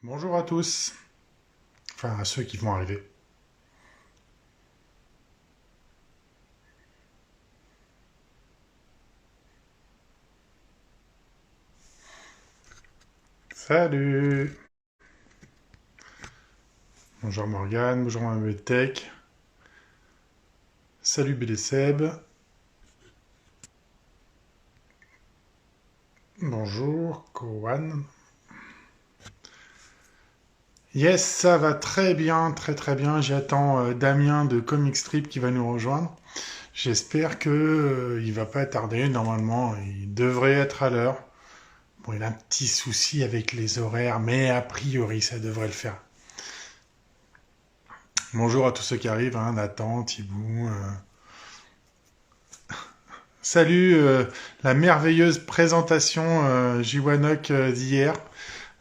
Bonjour à tous, enfin à ceux qui vont arriver. Salut. Bonjour Morgane, bonjour Mme Tech. Salut Seb. Bonjour Kohan. Yes, ça va très bien, très très bien. J'attends Damien de Comic Strip qui va nous rejoindre. J'espère que il va pas tarder. Normalement, il devrait être à l'heure. Bon, il a un petit souci avec les horaires, mais a priori, ça devrait le faire. Bonjour à tous ceux qui arrivent, hein, Nathan, Thibaut. Salut, la merveilleuse présentation Jiwanok d'hier.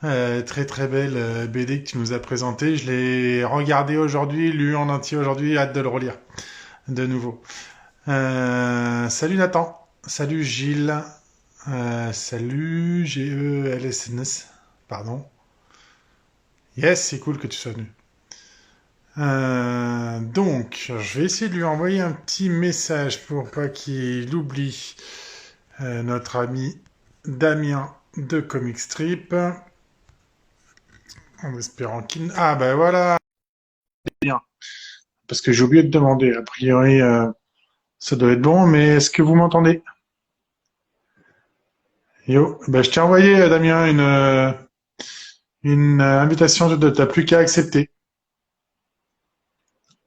Très très belle BD que tu nous as présentée. Je l'ai regardée aujourd'hui, lu en entier aujourd'hui, hâte de le relire de nouveau. Salut Nathan, salut Gilles, salut GELSNS, pardon. Yes, c'est cool que tu sois venu. Donc, je vais essayer de lui envoyer un petit message pour pas qu'il oublie notre ami Damien de Comic Strip. En espérant qu'il... Ah ben voilà, bien. Parce que j'ai oublié de demander. A priori, ça doit être bon, mais est-ce que vous m'entendez? Yo, ben, je t'ai envoyé, Damien, une invitation de t'as plus qu'à accepter.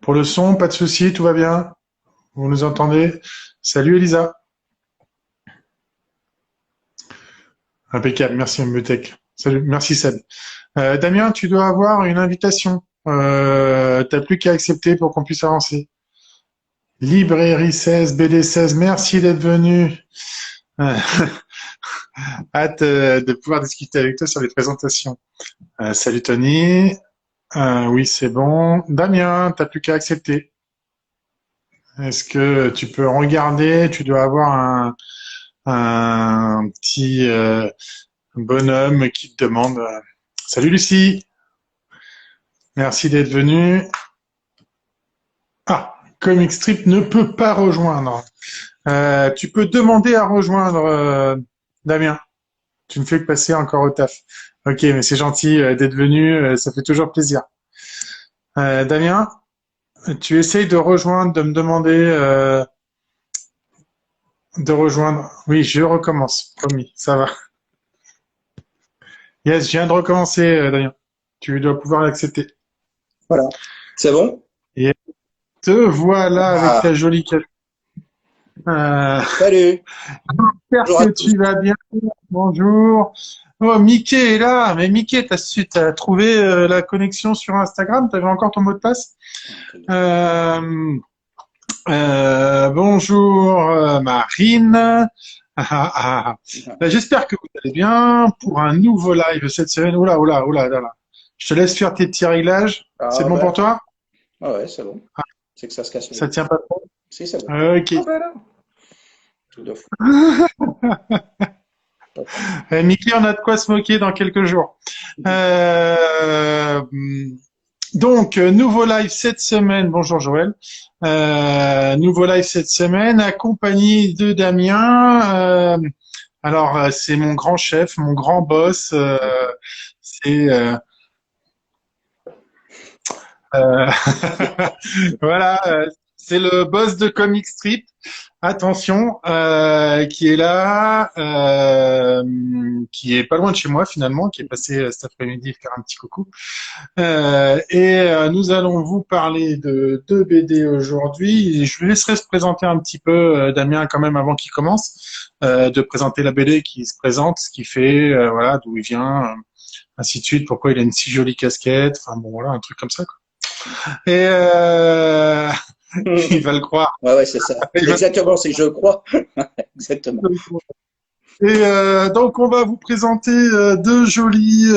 Pour le son, pas de souci, tout va bien. Vous nous entendez? Salut Elisa. Impeccable, merci MBTech. Salut, merci Seb. Damien, tu dois avoir une invitation. T'as plus qu'à accepter pour qu'on puisse avancer. Librairie 16, BD 16, merci d'être venu. Euh, hâte de pouvoir discuter avec toi sur les présentations. Salut Tony. Oui, c'est bon. Damien, t'as plus qu'à accepter. Est-ce que tu peux regarder? Tu dois avoir un petit bonhomme qui te demande. Salut Lucie. Merci d'être venu. Ah, Comic Strip ne peut pas rejoindre. Tu peux demander à rejoindre Damien. Tu me fais que passer encore au taf. Ok, mais c'est gentil d'être venu, ça fait toujours plaisir. Damien, tu essayes de rejoindre, de me demander de rejoindre. Oui, je recommence, promis, ça va. Yes, je viens de recommencer, Damien. Tu dois pouvoir l'accepter. Voilà. C'est bon? Et te voilà avec Ah, ta jolie cape. salut. J'espère Bonjour à que tous. tu vas bien. Bonjour. Oh, Mickey est là. Mais Mickey, t'as trouvé la connexion sur Instagram? T'avais encore ton mot de passe? Ah, très bien. Euh, bonjour Marine. J'espère que vous allez bien pour un nouveau live cette semaine. Oula, oula, oula, là, là. Je te laisse faire tes petits réglages. C'est Ah, bon pour ben, toi? ah ouais, c'est bon. C'est que ça se casse le Ça nez. tient pas trop? Si, c'est bon. Ok. Ah, ben là. Tout de fou. Pas de problème. Mickey, on a de quoi se moquer dans quelques jours. Euh, donc, nouveau live cette semaine. Bonjour Joël. Nouveau live cette semaine, accompagné de Damien. Alors, c'est mon grand chef, mon grand boss. C'est euh, voilà, c'est le boss de Comic Strip. Attention, qui est là, qui est pas loin de chez moi finalement, qui est passé cet après-midi faire un petit coucou. Nous allons vous parler de deux BD aujourd'hui. Je lui laisserai se présenter un petit peu, Damien, quand même, avant qu'il commence, de présenter la BD qui se présente, ce qu'il fait, voilà, d'où il vient, ainsi de suite, pourquoi il a une si jolie casquette, enfin bon, voilà, un truc comme ça, quoi. Et il va le croire. Ouais, ouais, c'est ça. Il C'est va exactement, c'est je crois. Exactement. Donc, on va vous présenter deux jolis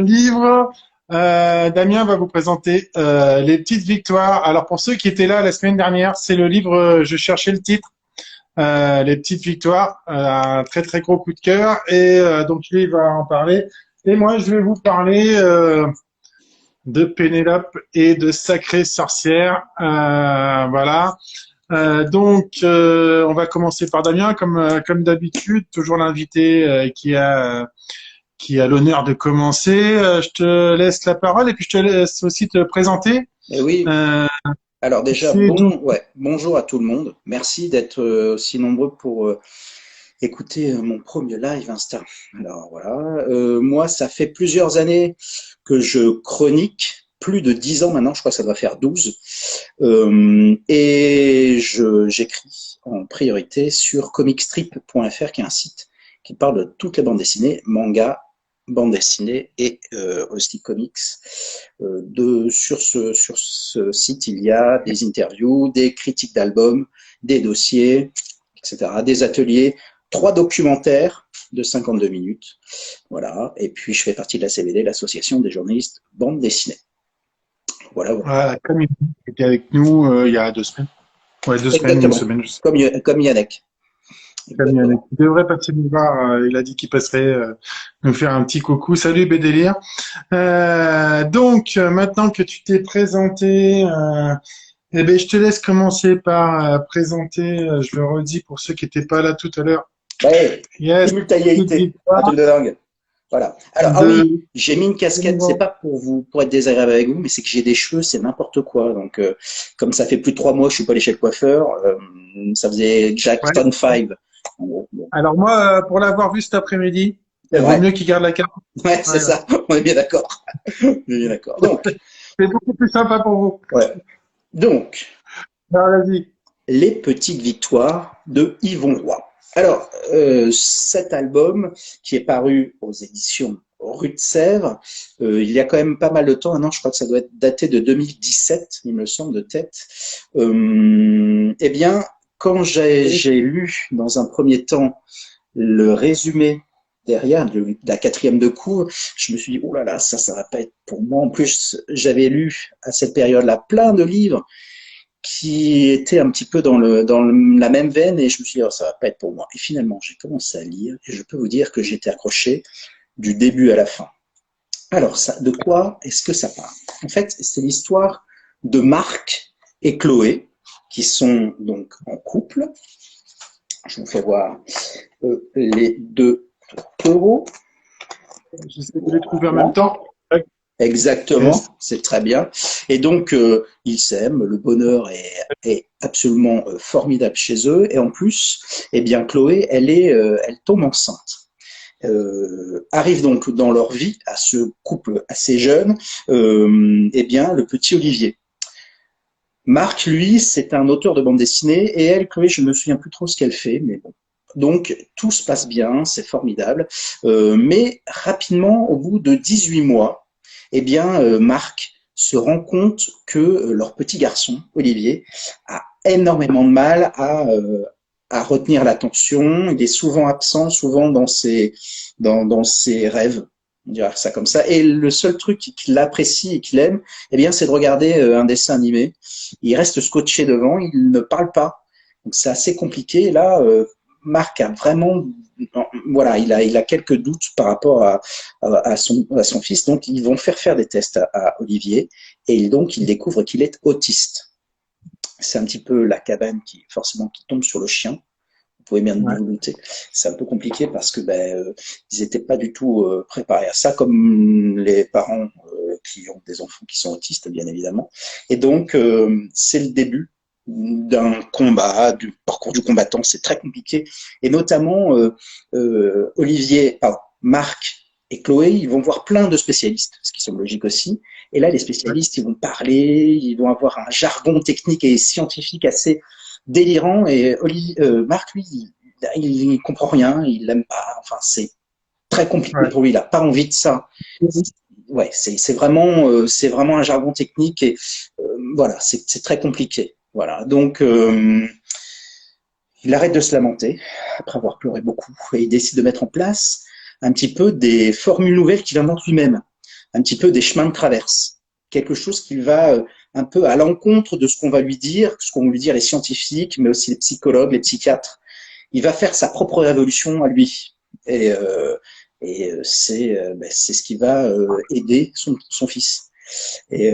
livres. Damien va vous présenter Les Petites Victoires. Alors, pour ceux qui étaient là la semaine dernière, c'est le livre, je cherchais le titre, Les Petites Victoires, un très très gros coup de cœur. Donc, lui, il va en parler. Et moi, je vais vous parler de Pénélope et de Sacrée Sorcière. Voilà. On va commencer par Damien, comme d'habitude, toujours l'invité qui a l'honneur de commencer. Je te laisse la parole et puis je te laisse aussi te présenter. Eh oui, Euh, alors déjà, c'est d'où? bonjour à tout le monde. Merci d'être aussi nombreux pour écouter mon premier live Insta. Alors voilà, moi, ça fait plusieurs années que je chronique, plus de 10 ans maintenant, je crois que ça doit faire 12. J'écris en priorité sur comicstrip.fr, qui est un site qui parle de toutes les bandes dessinées, manga, bande dessinée et aussi comics. Sur ce site, il y a des interviews, des critiques d'albums, des dossiers, etc., des ateliers, 3 documentaires de 52 minutes. Voilà. Et puis, je fais partie de la CBD, l'association des journalistes bande dessinée. Voilà, voilà. Comme il était avec nous il y a 2 semaines. Ouais, 2 semaines, une Exactement. semaine, je sais. Comme Yannick. Comme Yannick. Exactement. Il devrait passer nous voir. Il a dit qu'il passerait nous faire un petit coucou. Salut Bédélire. Maintenant que tu t'es présenté, eh ben, je te laisse commencer par présenter, je le redis pour ceux qui n'étaient pas là tout à l'heure. Ouais, Yes, petite simultanéité, un victoire truc de dingue. Voilà. Alors, ah oui, de... j'ai mis une casquette, c'est pas pour être désagréable avec vous, mais c'est que j'ai des cheveux, c'est n'importe quoi. Donc, comme ça fait plus de 3 mois que je suis pas allé chez le coiffeur, ça faisait Ouais. Jackson 5. En gros, bon. Alors moi, pour l'avoir vu cet après-midi, C'est il vaut vrai. mieux qu'il garde la carte. Ouais, c'est Ouais, ouais. ça. On est bien d'accord. On est bien d'accord. C'est beaucoup plus sympa pour vous. Ouais. Donc, Alors, vas-y. les petites victoires de Yvon Roy. Alors, cet album qui est paru aux éditions Rue de Sèvres, il y a quand même pas mal de temps, maintenant je crois que ça doit être daté de 2017, il me semble, de tête. Eh bien, quand j'ai lu dans un premier temps le résumé derrière de la 4e de cours, je me suis dit, oh là là, ça va pas être pour moi. En plus, j'avais lu à cette période-là plein de livres qui était un petit peu la même veine et je me suis dit, oh, ça va pas être pour moi. Et finalement, j'ai commencé à lire et je peux vous dire que j'étais accroché du début à la fin. Alors, de quoi est-ce que ça parle? En fait, c'est l'histoire de Marc et Chloé qui sont donc en couple. Je vous fais voir les deux taureaux. J'essaie de les trouver en même Voilà. temps. Exactement, Yes. c'est très bien. Et donc, ils s'aiment, le bonheur est absolument formidable chez eux. Et en plus, eh bien, Chloé, elle tombe enceinte. Arrive donc dans leur vie, à ce couple assez jeune, eh bien, le petit Olivier. Marc, lui, c'est un auteur de bande dessinée, et elle, Chloé, je ne me souviens plus trop ce qu'elle fait, mais bon. Donc, tout se passe bien, c'est formidable. Mais rapidement, au bout de 18 mois, eh bien, Marc se rend compte que leur petit garçon, Olivier, a énormément de mal à retenir l'attention. Il est souvent absent, souvent dans ses rêves, on dirait ça comme ça. Et le seul truc qu'il apprécie et qu'il aime, eh bien, c'est de regarder un dessin animé. Il reste scotché devant, il ne parle pas. Donc, c'est assez compliqué. Et là, Marc a vraiment, voilà, il a quelques doutes par rapport à son fils. Donc, ils vont faire des tests à Olivier et donc, il découvre qu'il est autiste. C'est un petit peu la cabane qui tombe sur le chien. Vous pouvez bien Ouais. vous douter. C'est un peu compliqué parce que ils n'étaient pas du tout préparés à ça, comme les parents qui ont des enfants qui sont autistes, bien évidemment. Et donc, c'est le début d'un combat, du parcours du combattant. C'est très compliqué. Et notamment, Marc et Chloé, ils vont voir plein de spécialistes, ce qui semble logique aussi. Et là, les spécialistes, ils vont parler, ils vont avoir un jargon technique et scientifique assez délirant. Et Marc, lui, il comprend rien, il l'aime pas. Enfin, c'est très compliqué Ouais. pour lui. Il a pas envie de ça. Ouais, c'est vraiment un jargon technique et voilà, c'est très compliqué. Voilà, donc il arrête de se lamenter après avoir pleuré beaucoup et il décide de mettre en place un petit peu des formules nouvelles qu'il invente lui-même, un petit peu des chemins de traverse, quelque chose qui va un peu à l'encontre de ce qu'on va lui dire, ce qu'ont lui dire les scientifiques, mais aussi les psychologues, les psychiatres. Il va faire sa propre révolution à lui. Et Et c'est ce qui va aider son fils. Et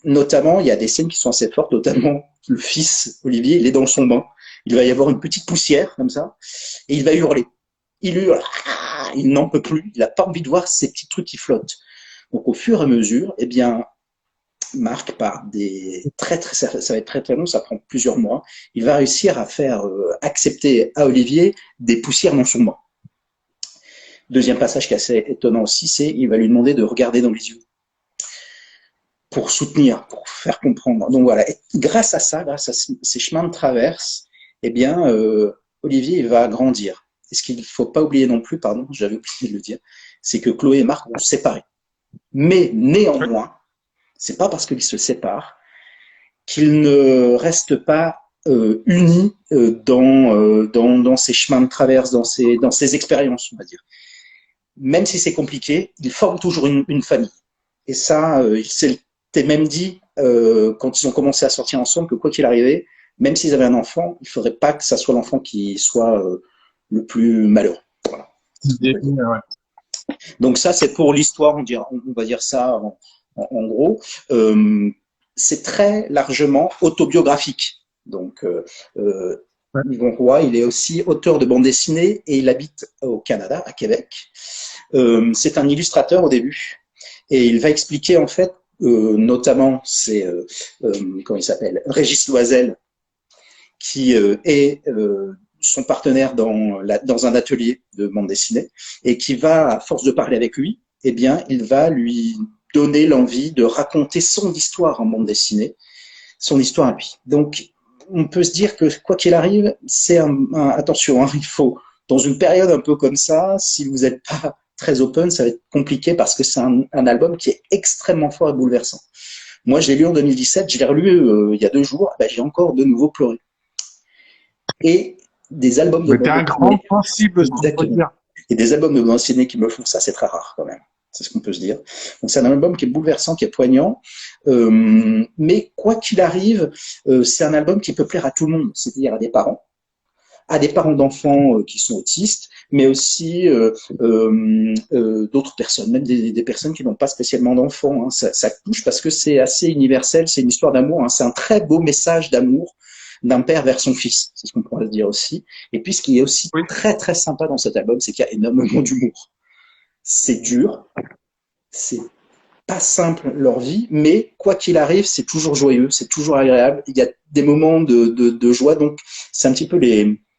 notamment, il y a des scènes qui sont assez fortes, notamment le fils, Olivier, il est dans son bain. Il va y avoir une petite poussière, comme ça, et il va hurler. Il hurle, il n'en peut plus, il n'a pas envie de voir ces petits trucs qui flottent. Donc, au fur et à mesure, eh bien, Marc, par ça va être très très long, ça prend plusieurs mois, il va réussir à faire accepter à Olivier des poussières dans son bain. Deuxième passage qui est assez étonnant aussi, c'est il va lui demander de regarder dans les yeux pour soutenir, pour faire comprendre. Donc voilà, et grâce à ça, grâce à ces chemins de traverse, eh bien, Olivier il va grandir. Et ce qu'il ne faut pas oublier non plus, pardon, j'avais oublié de le dire, c'est que Chloé et Marc vont se séparer. Mais néanmoins, c'est pas parce qu'ils se séparent qu'ils ne restent pas unis dans ces chemins de traverse, dans ces expériences, on va dire. Même si c'est compliqué, ils forment toujours une famille. Et ça, il s'était même dit, quand ils ont commencé à sortir ensemble, que quoi qu'il arrivait, même s'ils avaient un enfant, il ne faudrait pas que ça soit l'enfant qui soit le plus malheureux. Voilà. Donc ça, c'est pour l'histoire, on va dire ça en gros. C'est très largement autobiographique. Donc, Yvon Roy, il est aussi auteur de bande dessinée et il habite au Canada, à Québec. C'est un illustrateur au début et il va expliquer en fait, notamment, c'est comment il s'appelle, Régis Loisel, qui est son partenaire dans un atelier de bande dessinée et qui va, à force de parler avec lui, eh bien, il va lui donner l'envie de raconter son histoire en bande dessinée, son histoire à lui. Donc, on peut se dire que quoi qu'il arrive, c'est attention, hein, il faut, dans une période un peu comme ça, si vous n'êtes pas très open, ça va être compliqué parce que c'est un album qui est extrêmement fort et bouleversant. Moi, je l'ai lu en 2017, je l'ai relu il y a 2 jours, ben, j'ai encore de nouveau pleuré. Et des albums de bande dessinée. T'es un grand sensible, et des albums de bande dessinée qui me font ça, c'est très rare quand même. C'est ce qu'on peut se dire. Donc c'est un album qui est bouleversant, qui est poignant, mais quoi qu'il arrive, c'est un album qui peut plaire à tout le monde, c'est-à-dire à des parents d'enfants qui sont autistes, mais aussi d'autres personnes, même des personnes qui n'ont pas spécialement d'enfants. Hein. Ça touche parce que c'est assez universel, c'est une histoire d'amour, hein. C'est un très beau message d'amour d'un père vers son fils, c'est ce qu'on pourrait dire aussi. Et puis ce qui est aussi très très sympa dans cet album, c'est qu'il y a énormément d'humour. C'est dur, c'est pas simple leur vie, mais quoi qu'il arrive, c'est toujours joyeux, c'est toujours agréable. Il y a des moments de joie, donc c'est un petit peu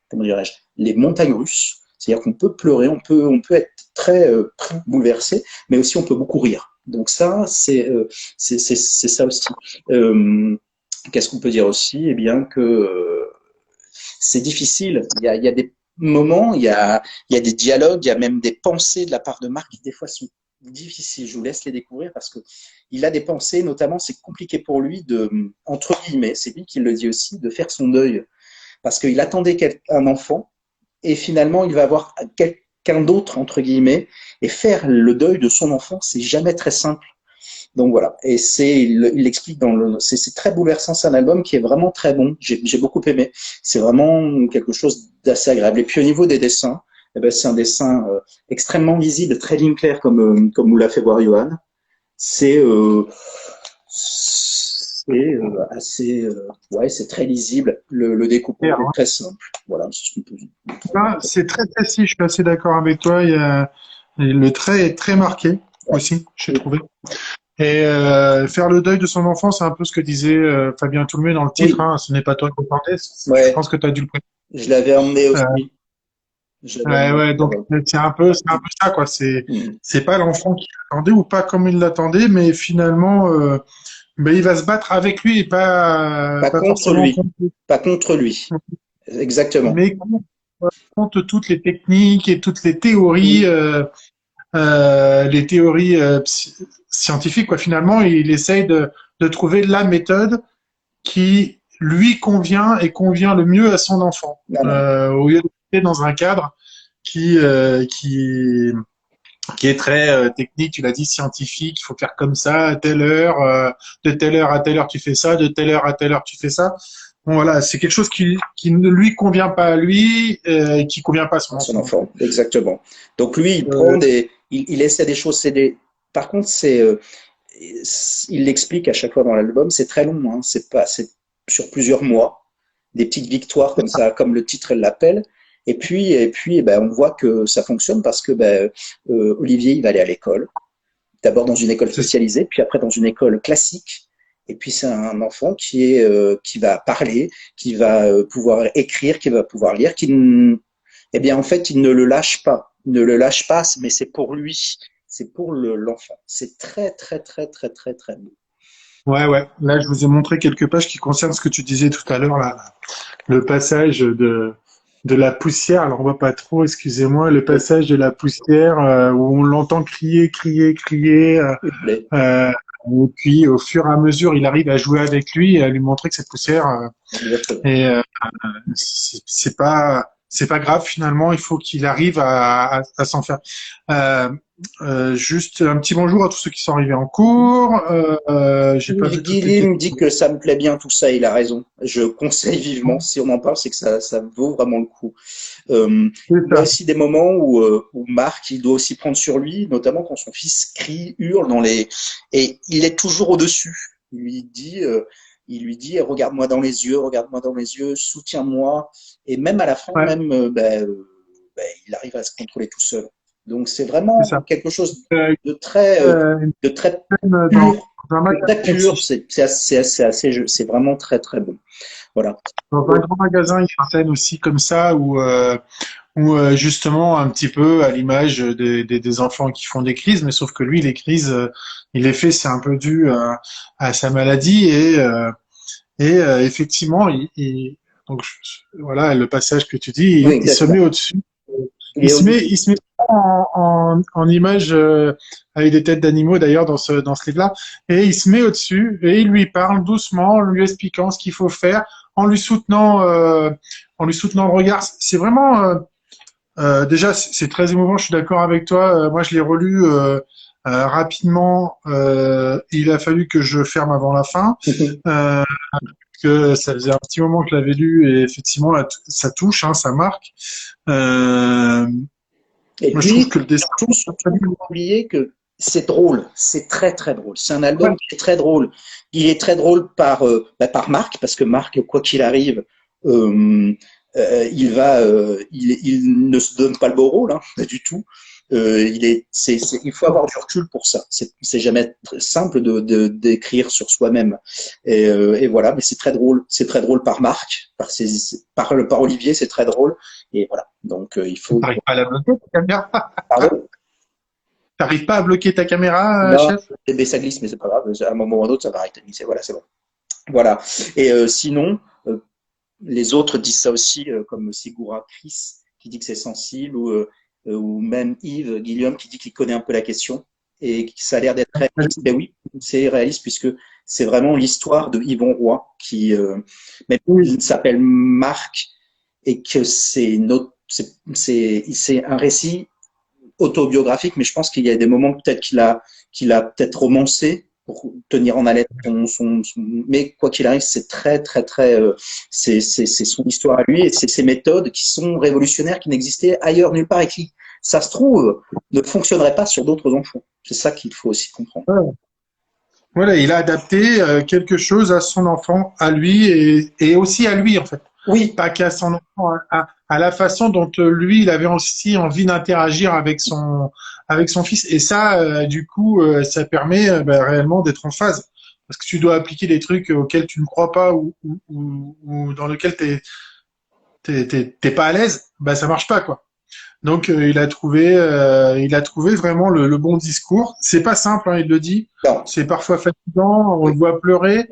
comment dirais-je, les montagnes russes. C'est-à-dire qu'on peut pleurer, on peut être très bouleversé, mais aussi on peut beaucoup rire. Donc ça, c'est ça aussi. Qu'est-ce qu'on peut dire aussi? Eh bien que c'est difficile. Il y a des moments, il y a des dialogues, il y a même des pensées de la part de Marc qui des fois sont difficiles. Je vous laisse les découvrir parce que il a des pensées, notamment c'est compliqué pour lui de, entre guillemets, c'est lui qui le dit aussi, de faire son deuil parce qu'il attendait un enfant et finalement il va avoir quelqu'un d'autre entre guillemets et faire le deuil de son enfant, c'est jamais très simple. Donc voilà, et il l'explique c'est très bouleversant, c'est un album qui est vraiment très bon, j'ai beaucoup aimé, c'est vraiment quelque chose d'assez agréable. Et puis au niveau des dessins, eh ben, c'est un dessin extrêmement lisible, très ligne claire comme vous l'a fait voir Johan. C'est assez, ouais, c'est très lisible, le découpage est très simple. Voilà, c'est ce qu'on peut dire. C'est très précis, je suis assez d'accord avec toi. Le trait est très marqué aussi, j'ai trouvé. Et faire le deuil de son enfant, c'est un peu ce que disait Fabien Toulmé dans le titre. Oui. Hein, ce n'est pas toi qui partais. Ouais. Je pense que tu as dû le préciser. Je l'avais emmené aussi. Ouais, donc c'est un peu ça, quoi. C'est pas l'enfant qui l'attendait ou pas comme il l'attendait, mais finalement, il va se battre avec lui et pas contre lui. Pas contre lui. Exactement. Mais contre toutes les techniques et toutes les théories. Les théories scientifiques, quoi. Finalement, il essaye de trouver la méthode qui lui convient et convient le mieux à son enfant, au lieu de rester dans un cadre qui est très technique. Tu l'as dit, scientifique. Il faut faire comme ça à telle heure, de telle heure à telle heure tu fais ça, de telle heure à telle heure tu fais ça. bon, voilà, c'est quelque chose qui ne lui convient pas à lui, qui convient pas à son Son enfant. enfant, exactement. Donc lui, il Euh, prend il essaie des choses. Par contre, il l'explique à chaque fois dans l'album. C'est très long, hein. C'est sur plusieurs mois, des petites victoires comme ça, comme le titre l'appelle. Et puis, ben, on voit que ça fonctionne parce que ben, Olivier, il va aller à l'école. D'abord dans une école c'est spécialisée, puis après dans une école classique. Et puis c'est un enfant qui va parler, qui va pouvoir écrire, qui va pouvoir lire, eh bien, en fait, il ne le lâche pas. Il ne le lâche pas, mais c'est pour lui. C'est pour l'enfant. C'est très, très, très, très, très, très beau. Ouais, ouais. Là, je vous ai montré quelques pages qui concernent ce que tu disais tout à l'heure, là, le passage de la poussière. Alors, on voit pas trop, excusez-moi, le Oui, passage de la poussière où on l'entend crier, crier, crier. oui, Euh, et puis, au fur et à mesure, il arrive à jouer avec lui et à lui montrer que cette poussière, exactement. et c'est pas grave finalement. Il faut qu'il arrive à s'en faire. Euh, juste un petit bonjour à tous ceux qui sont arrivés en cours. J'ai pas vu toutes les Guilly me questions. dit que ça me plaît bien tout ça, il a raison. Je conseille vivement, si on en parle, c'est que ça vaut vraiment le coup. C'est Il y a ça. aussi des moments où Marc, il doit aussi prendre sur lui, notamment quand son fils crie, hurle et il est toujours au-dessus. Il lui dit, regarde-moi dans les yeux, soutiens-moi. Et même à la fin, Ouais, il arrive à se contrôler tout seul. Donc c'est c'est vraiment ça. quelque chose Euh, de très, une de très scène pur, dans un de très magasin pur. aussi. C'est vraiment très très bon. Voilà. Dans un grand magasin, il y a une scène aussi comme ça où justement un petit peu à l'image des enfants qui font des crises, mais sauf que lui, les crises, il les fait, c'est un peu dû à sa maladie et effectivement, donc voilà le passage que tu dis, Oui, il se met exactement. au-dessus, Il est Olivier. il se met en image avec des têtes d'animaux d'ailleurs dans ce livre-là, et il se met au-dessus et il lui parle doucement, en lui expliquant ce qu'il faut faire, en lui soutenant le regard. C'est vraiment déjà c'est très émouvant. Je suis d'accord avec toi. Moi, je l'ai relu rapidement. Il a fallu que je ferme avant la fin. Euh, que ça faisait un petit moment que je l'avais lu et effectivement ça touche, hein, ça marque. Euh, Et moi je trouve puis, que le dessin, surtout, faut pas oublier que c'est drôle, c'est très très drôle. C'est un album ouais, qui est très drôle. Il est très drôle par Marc, parce que Marc, quoi qu'il arrive, euh, il ne se donne pas le beau rôle, hein, pas du tout. Il faut avoir du recul pour ça. C'est jamais simple d'écrire sur soi-même. Et voilà, mais c'est très drôle. C'est très drôle par Marc, par Olivier, c'est très drôle. Et voilà. Donc il faut. t'arrives pas à la bloquer ta caméra. Pardon? T'arrives pas à bloquer ta caméra, Non, chef? mais ça glisse, mais c'est pas grave. À un moment ou à un autre, ça va arrêter de glisser. Voilà, c'est bon. Voilà. Et sinon, les autres disent ça aussi, comme Segura Chris, qui dit que c'est sensible, ou même Yves Guillaume, qui dit qu'il connaît un peu la question, et que ça a l'air d'être réaliste. Ben oui, c'est réaliste, puisque c'est vraiment l'histoire de Yvon Roy, même Oui, il s'appelle Marc, et que c'est un récit autobiographique, mais je pense qu'il y a des moments peut-être qu'il a peut-être romancé pour tenir en haleine mais quoi qu'il arrive, c'est très très très c'est son histoire à lui et c'est ses méthodes qui sont révolutionnaires, qui n'existaient ailleurs nulle part et qui, ça se trouve, ne fonctionneraient pas sur d'autres enfants. C'est ça qu'il faut aussi comprendre. ouais. Voilà, il a adapté quelque chose à son enfant, à lui et aussi à lui en fait. Oui, Pas qu'à son enfant, à la façon dont lui, il avait aussi envie d'interagir avec son fils. Et ça, du coup, ça permet bah, réellement d'être en phase. Parce que tu dois appliquer des trucs auxquels tu ne crois pas ou dans lesquels t'es pas à l'aise, bah ça marche pas quoi. Donc il a trouvé vraiment le bon discours. C'est pas simple, hein, il le dit. non, C'est parfois fatigant, on oui, le voit pleurer.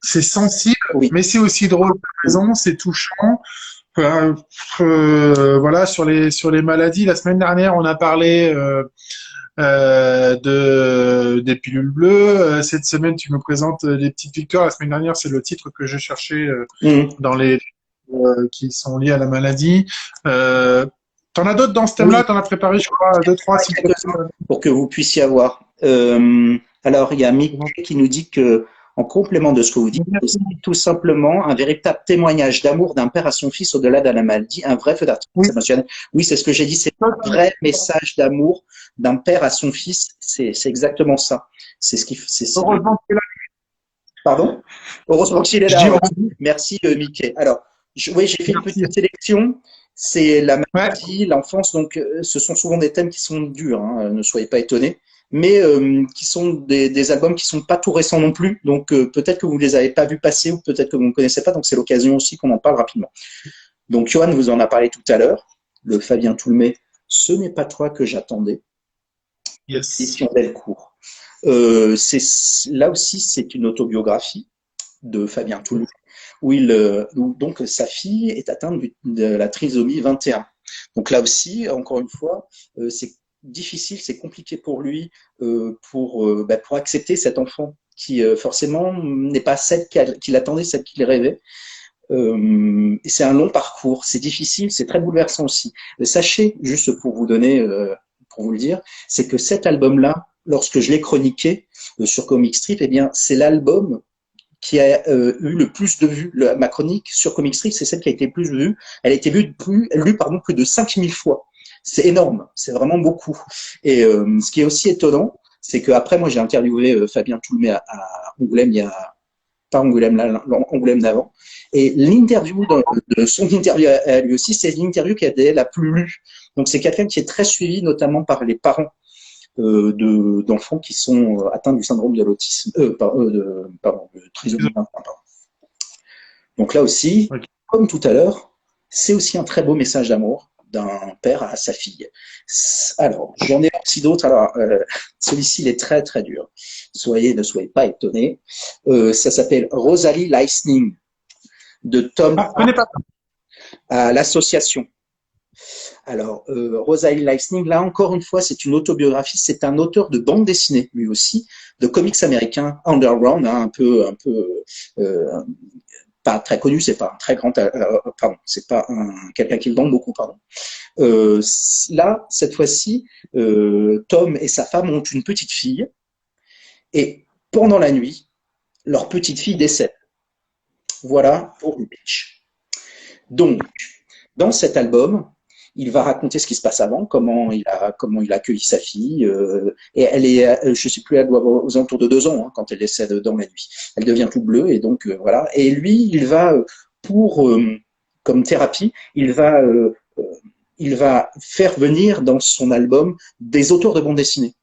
C'est sensible, oui, mais c'est aussi drôle. T'as oui. raison, c'est touchant. Euh, voilà, sur les maladies, la semaine dernière, on a parlé des pilules bleues. Cette semaine, tu me présentes les petites victoires. La semaine dernière, c'est le titre que je cherchais Mmh. dans les qui sont liés à la maladie. T'en as d'autres dans ce thème-là? Oui, T'en as préparé, je crois, deux, trois, s'il te plaît. quelques-uns pour que vous puissiez avoir. Alors, il y a Mick qui nous dit que en complément de ce que vous dites, c'est tout simplement un véritable témoignage d'amour d'un père à son fils au-delà de la maladie, un vrai feu d'artifice Oui, émotionnel. Oui, c'est ce que j'ai dit, c'est un vrai message d'amour d'un père à son fils. C'est exactement ça. C'est ce qui, heureusement que Pardon? Heureusement qu'il est je là, dis ouais. heureusement. Merci, Mickey. Alors, oui, j'ai fait une Merci. petite sélection. C'est la Ouais, maladie, l'enfance, donc ce sont souvent des thèmes qui sont durs, hein, ne soyez pas étonnés, mais qui sont des albums qui sont pas tout récents non plus, donc peut-être que vous les avez pas vus passer ou peut-être que vous ne connaissez pas, donc c'est l'occasion aussi qu'on en parle rapidement. Donc Johan vous en a parlé tout à l'heure, le Fabien Toulmé, ce n'est pas toi que j'attendais, yes. édition Delcourt. Là aussi, c'est une autobiographie de Fabien Toulmé, où donc sa fille est atteinte de la trisomie 21. Donc là aussi, encore une fois, c'est difficile, c'est compliqué pour lui pour accepter cet enfant qui forcément n'est pas celle qu'il attendait, celle qu'il rêvait. C'est un long parcours, c'est difficile, c'est très bouleversant aussi. Sachez, juste pour vous donner, pour vous le dire, c'est que cet album-là, lorsque je l'ai chroniqué sur Comic Strip, eh bien, c'est l'album qui a eu le plus de vues. Ma chronique sur Comic Strip, c'est celle qui a été le plus vue. Elle a été lue plus de 5000 fois. C'est énorme, c'est vraiment beaucoup. Et ce qui est aussi étonnant, c'est qu'après, moi, j'ai interviewé Fabien Toulmé à Angoulême, il y a pas Angoulême, là, Angoulême d'avant. Et l'interview de son interview à lui aussi, c'est l'interview qui a été la plus lue. Donc c'est quelqu'un qui est très suivi, notamment par les parents d'enfants qui sont atteints du syndrome de l'autisme, de trisomie 21, pardon. Donc là aussi, Ok. comme tout à l'heure, c'est aussi un très beau message d'amour d'un père à sa fille. Alors, j'en ai aussi d'autres. Alors, celui-ci, il est très, très dur. Ne soyez pas étonnés. Ça s'appelle Rosalie Lightning de Tom Ah, je connais pas. à l'association. Alors, Rosalie Lightning, là encore une fois, c'est une autobiographie. C'est un auteur de bande dessinée, lui aussi, de comics américains underground, hein, euh, pas très connu, c'est pas un très grand, pardon, c'est pas quelqu'un qui le vend beaucoup, pardon. Là, cette fois-ci, Tom et sa femme ont une petite fille, et pendant la nuit, leur petite fille décède. Voilà pour le pitch. Donc, dans cet album, il va raconter ce qui se passe avant, comment il a accueilli sa fille, et elle est, je sais plus, elle doit avoir aux alentours de 2 ans hein, quand elle décède dans la nuit. Elle devient toute bleue et donc voilà. Et lui, il va pour comme thérapie, il va faire venir dans son album des auteurs de bande dessinée.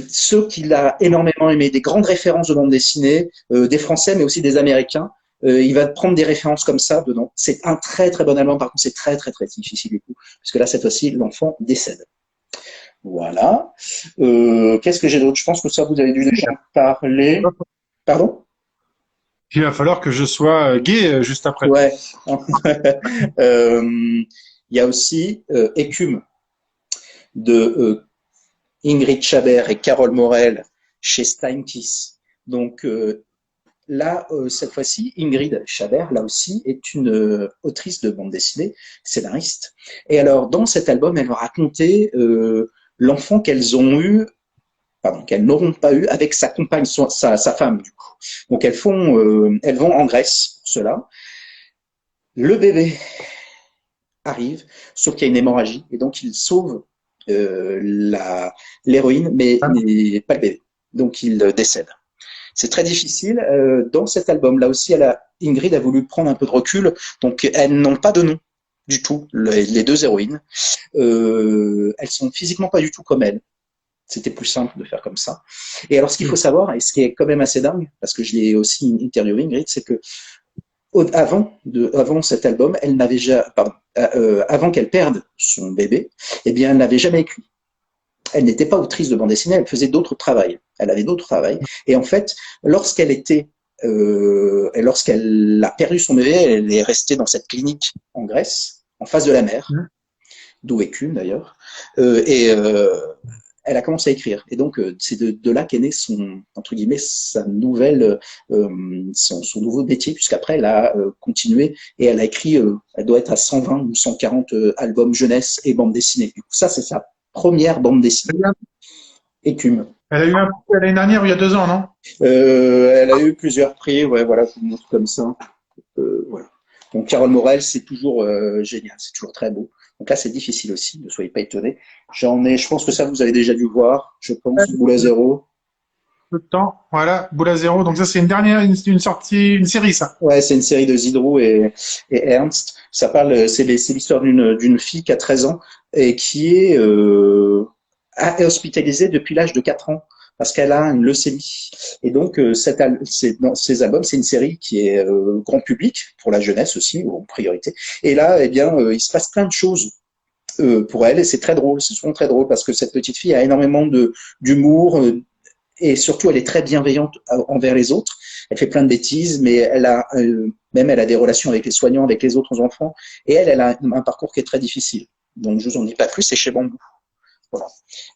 Ceux qu'il a énormément aimé, des grandes références de bande dessinée, des Français mais aussi des Américains. Il va prendre des références comme ça dedans. C'est un très très bon album, par contre c'est très très très difficile du coup, parce que là cette fois-ci l'enfant décède. Voilà. Qu'est-ce que j'ai d'autre? Je pense que ça vous avez dû déjà en parler. Pardon? Il va falloir que je sois gay juste après. Ouais. Il y a aussi Écume de Ingrid Chabert et Carole Morel chez Steinkiss. Donc là, cette fois-ci, Ingrid Chabert, là aussi, est une autrice de bande dessinée, scénariste. Et alors, dans cet album, elle va raconter l'enfant qu'elles ont eu, pardon, qu'elles n'auront pas eu avec sa compagne, sa femme, du coup. Donc, elles vont en Grèce pour cela. Le bébé arrive, sauf qu'il y a une hémorragie, et donc il sauve l'héroïne, mais pas le bébé. Donc, il décède. C'est très difficile. Dans cet album, là aussi, Ingrid a voulu prendre un peu de recul, donc elles n'ont pas de nom du tout, les deux héroïnes. Elles sont physiquement pas du tout comme elle. C'était plus simple de faire comme ça. Et alors, ce qu'il faut savoir, et ce qui est quand même assez dingue, parce que je l'ai aussi interviewé, Ingrid, c'est que avant cet album, elle n'avait avant qu'elle perde son bébé, eh bien, elle n'avait jamais écrit. Elle n'était pas autrice de bande dessinée, elle faisait d'autres travails. Elle avait d'autres travails. Et en fait, lorsqu'elle a perdu son bébé, elle est restée dans cette clinique en Grèce, en face de la mer, d'où Écume d'ailleurs. Elle a commencé à écrire. Et donc, c'est de là qu'est né entre guillemets, son nouveau métier, puisqu'après, elle a continué et elle a écrit, elle doit être à 120 ou 140 albums jeunesse et bande dessinée. Du coup, ça, c'est sa première bande dessinée. Écume. Elle a eu un prix l'année dernière ou il y a 2 ans, non? Elle a eu plusieurs prix, ouais, voilà, tout comme ça. Voilà. Donc Carole Morel, c'est toujours génial, c'est toujours très beau. Donc là, c'est difficile aussi, ne soyez pas étonnés. Je pense que ça, vous avez déjà dû voir, je pense, Boule à zéro. Peu de temps. Voilà, Boule à zéro. Donc ça, c'est une dernière, une sortie, une série, ça. Ouais, c'est une série de Zidrou et Ernst. Ça parle, c'est l'histoire d'une fille qui a 13 ans et qui est hospitalisée depuis l'âge de 4 ans parce qu'elle a une leucémie. Et donc, dans ces albums, c'est une série qui est grand public pour la jeunesse aussi, en priorité. Et là, eh bien, il se passe plein de choses pour elle et c'est très drôle. C'est souvent très drôle parce que cette petite fille a énormément d'humour, et surtout elle est très bienveillante envers les autres. Elle fait plein de bêtises, mais elle a des relations avec les soignants, avec les autres enfants, et elle a un parcours qui est très difficile. Donc je vous en dis pas plus, c'est chez Bambou. Voilà.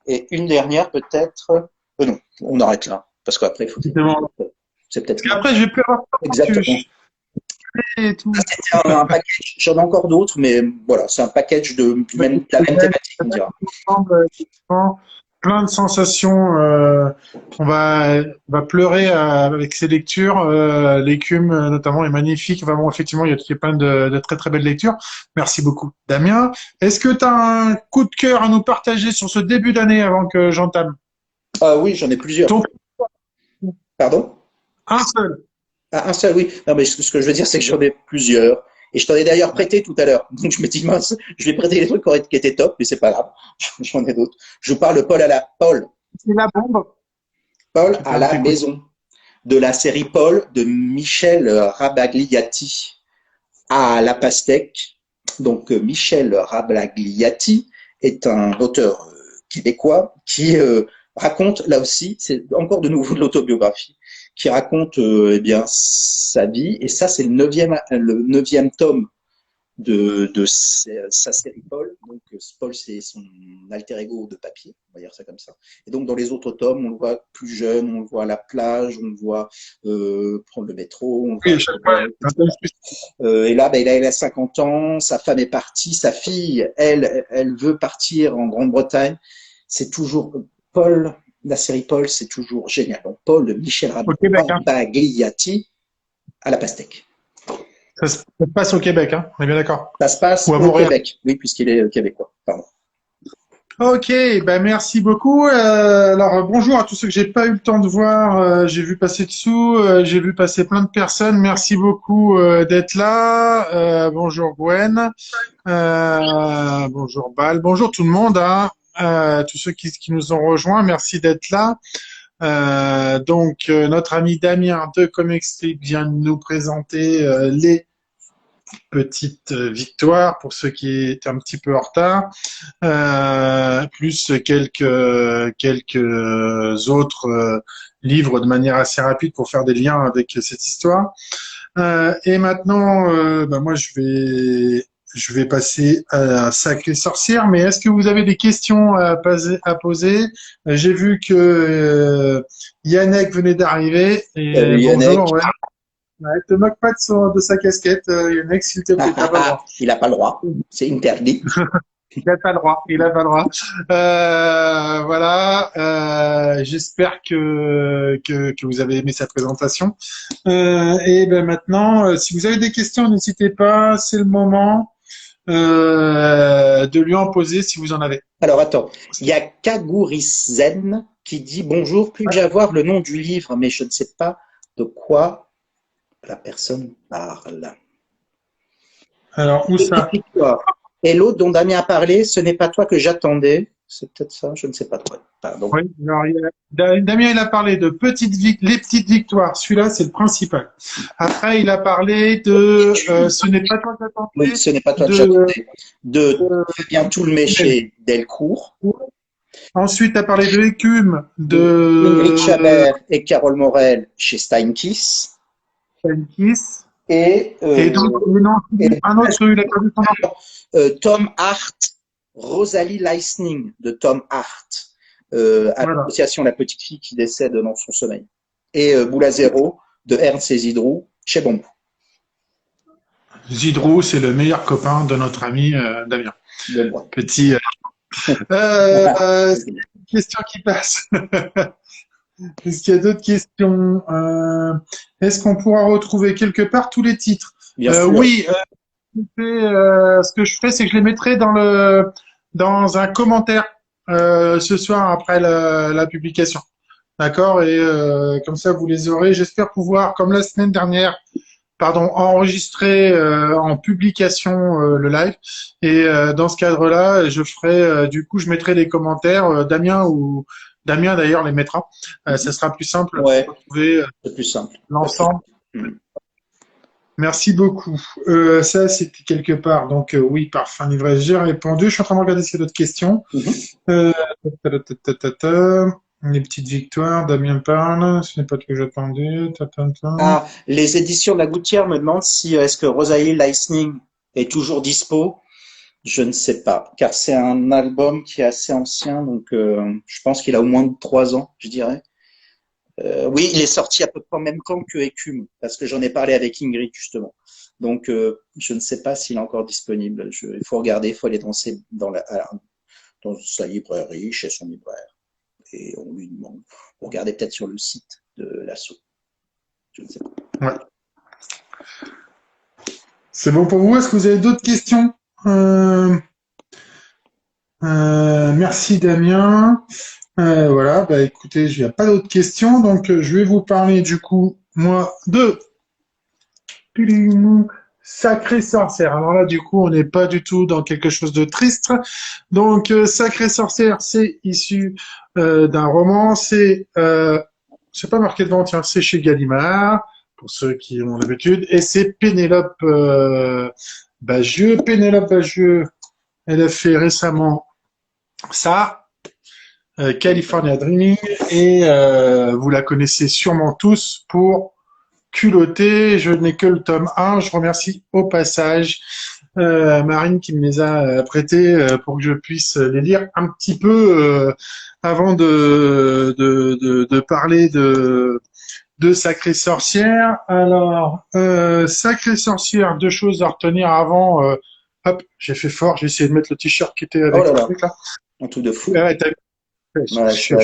Et une dernière peut-être. Non, on arrête là, parce qu'après il faut. C'est peut-être. Parce qu'après, je vais plus avoir exactement. Et tout. C'était un package. J'en ai encore d'autres, mais voilà, c'est un package de la même thématique, on dira. Plein de sensations. On va pleurer avec ces lectures. L'écume, notamment, est magnifique. Enfin, bon, effectivement, il y a plein de très très belles lectures. Merci beaucoup, Damien. Est-ce que tu as un coup de cœur à nous partager sur ce début d'année avant que j'entame? Ah oui, j'en ai plusieurs. Pardon? Un seul. Ah, un seul, oui. Non, mais ce que je veux dire, c'est que j'en ai plusieurs. Et je t'en ai d'ailleurs prêté tout à l'heure. Donc je me dis, mince, je vais prêter les trucs qui étaient top, mais c'est pas grave. J'en ai d'autres. Je vous parle de Paul. C'est la bombe. Paul à la maison. De la série Paul de Michel Rabagliati à la pastèque. Donc Michel Rabagliati est un auteur québécois qui raconte, là aussi, c'est encore de nouveau de l'autobiographie, qui raconte eh bien sa vie. Et ça, c'est le neuvième tome de sa série Paul. Donc Paul, c'est son alter ego de papier, on va dire ça comme ça. Et donc dans les autres tomes, on le voit plus jeune, on le voit à la plage, on le voit prendre le métro. Et là, ben, il a 50 ans, sa femme est partie, sa fille, elle veut partir en Grande-Bretagne. C'est toujours Paul. La série Paul, c'est toujours génial. Donc, Paul de Michel Rabagliati à la pastèque. Ça se passe au Québec, hein, on est bien d'accord. Ça se passe au Québec, oui, puisqu'il est québécois. Pardon. Ok, ben merci beaucoup. Alors bonjour à tous ceux que j'ai pas eu le temps de voir. J'ai vu passer dessous, j'ai vu passer plein de personnes. Merci beaucoup d'être là. Bonjour Gwen, bonjour Bal, bonjour tout le monde. Hein. Tous ceux qui nous ont rejoints, merci d'être là. Donc notre ami Damien de Comexplique vient de nous présenter les petites victoires pour ceux qui étaient un petit peu en retard, plus quelques autres livres de manière assez rapide pour faire des liens avec cette histoire. Et maintenant, moi je vais passer à Sacrée Sorcière, mais est-ce que vous avez des questions à poser? J'ai vu que Yannick venait d'arriver. Bonjour. Ouais. Ouais, te moque pas de sa casquette, Yannick, s'il te plaît. T'as pas le droit. Il n'a pas le droit. C'est interdit. Il n'a pas le droit. Il n'a pas le droit. Voilà. J'espère que vous avez aimé sa présentation. Et ben maintenant, si vous avez des questions, n'hésitez pas. C'est le moment de lui en poser si vous en avez. Alors attends, il y a Kagurizen qui dit bonjour. Puis-je avoir le nom du livre, mais je ne sais pas de quoi la personne parle. Alors, où ça? Et l'autre dont Damien a parlé, ce n'est pas toi que j'attendais. C'est peut-être ça, je ne sais pas trop. Pardon. Oui, alors, Damien, il a parlé de les petites victoires. Celui-là, c'est le principal. Après, il a parlé de ce n'est pas toi que j'attendais. Oui, ce n'est pas toi que j'attendais. De Fabien Toulmé chez Delcourt. Ensuite, tu as parlé de Écume, de Ingrid Chabert et Carole Morel chez Steinkiss. Et donc, un autre, il a perdu son nom. Tom Hart, Rosalie Leisning de Tom Hart, à l'association La Petite Fille qui décède dans son sommeil. Et Boule à zéro de Ernst et Zidrou chez Bambou. Zidrou, c'est le meilleur copain de notre ami Damien. Petit. questions qui passent. Est-ce qu'il y a d'autres questions? Est-ce qu'on pourra retrouver quelque part tous les titres? Bien sûr. Oui, ce que je ferai, c'est que je les mettrai dans un commentaire ce soir après la publication. D'accord? Et comme ça, vous les aurez. J'espère pouvoir, comme la semaine dernière, pardon, enregistrer en publication le live. Et dans ce cadre-là, je ferai, du coup, je mettrai des commentaires. Damien d'ailleurs les mettra. Ça sera plus simple Ouais, pour retrouver c'est plus simple. l'ensemble. Mm. Merci beaucoup. Ça, c'était quelque part. Donc, oui, parfum livré, j'ai répondu. Je suis en train de regarder s'il y a d'autres questions. Euh, ta, ta, ta, ta, ta, ta. Les petites victoires, Damien parle. Ce n'est pas ce que j'attendais. Ta, ta, ta. Ah, les éditions de la Gouttière me demandent si est-ce que Rosalie Lightning est toujours dispo. Je ne sais pas, car c'est un album qui est assez ancien, donc je pense qu'il a au moins de 3 ans, je dirais. Oui, il est sorti à peu près en même temps que Écume, parce que j'en ai parlé avec Ingrid justement. Donc je ne sais pas s'il est encore disponible. Il faut regarder, il faut aller dans sa librairie, chez son libraire, et on lui demande. Vous regardez peut-être sur le site de l'assaut. Je ne sais pas. Ouais. C'est bon pour vous? Est-ce que vous avez d'autres questions? Merci Damien. Voilà, bah écoutez, il n'y a pas d'autres questions, donc je vais vous parler du coup, moi, de Sacrée Sorcière. Alors là, du coup, on n'est pas du tout dans quelque chose de triste. Donc, Sacrée Sorcière, c'est issu d'un roman, c'est pas marqué devant, tiens, c'est chez Gallimard, pour ceux qui ont l'habitude, et c'est Pénélope Bagieux. Pénélope Bagieux, elle a fait récemment ça, California Dreaming, et vous la connaissez sûrement tous pour Culotté. Je n'ai que le tome 1. Je remercie au passage Marine qui me les a prêtés pour que je puisse les lire un petit peu avant de parler de Sacrée Sorcière. Alors, Sacrée Sorcière, deux choses à retenir avant. Hop, j'ai fait fort, j'ai essayé de mettre le t-shirt qui était Oh avec là le là, truc là. un truc de fou. Ouais, Ouais, je suis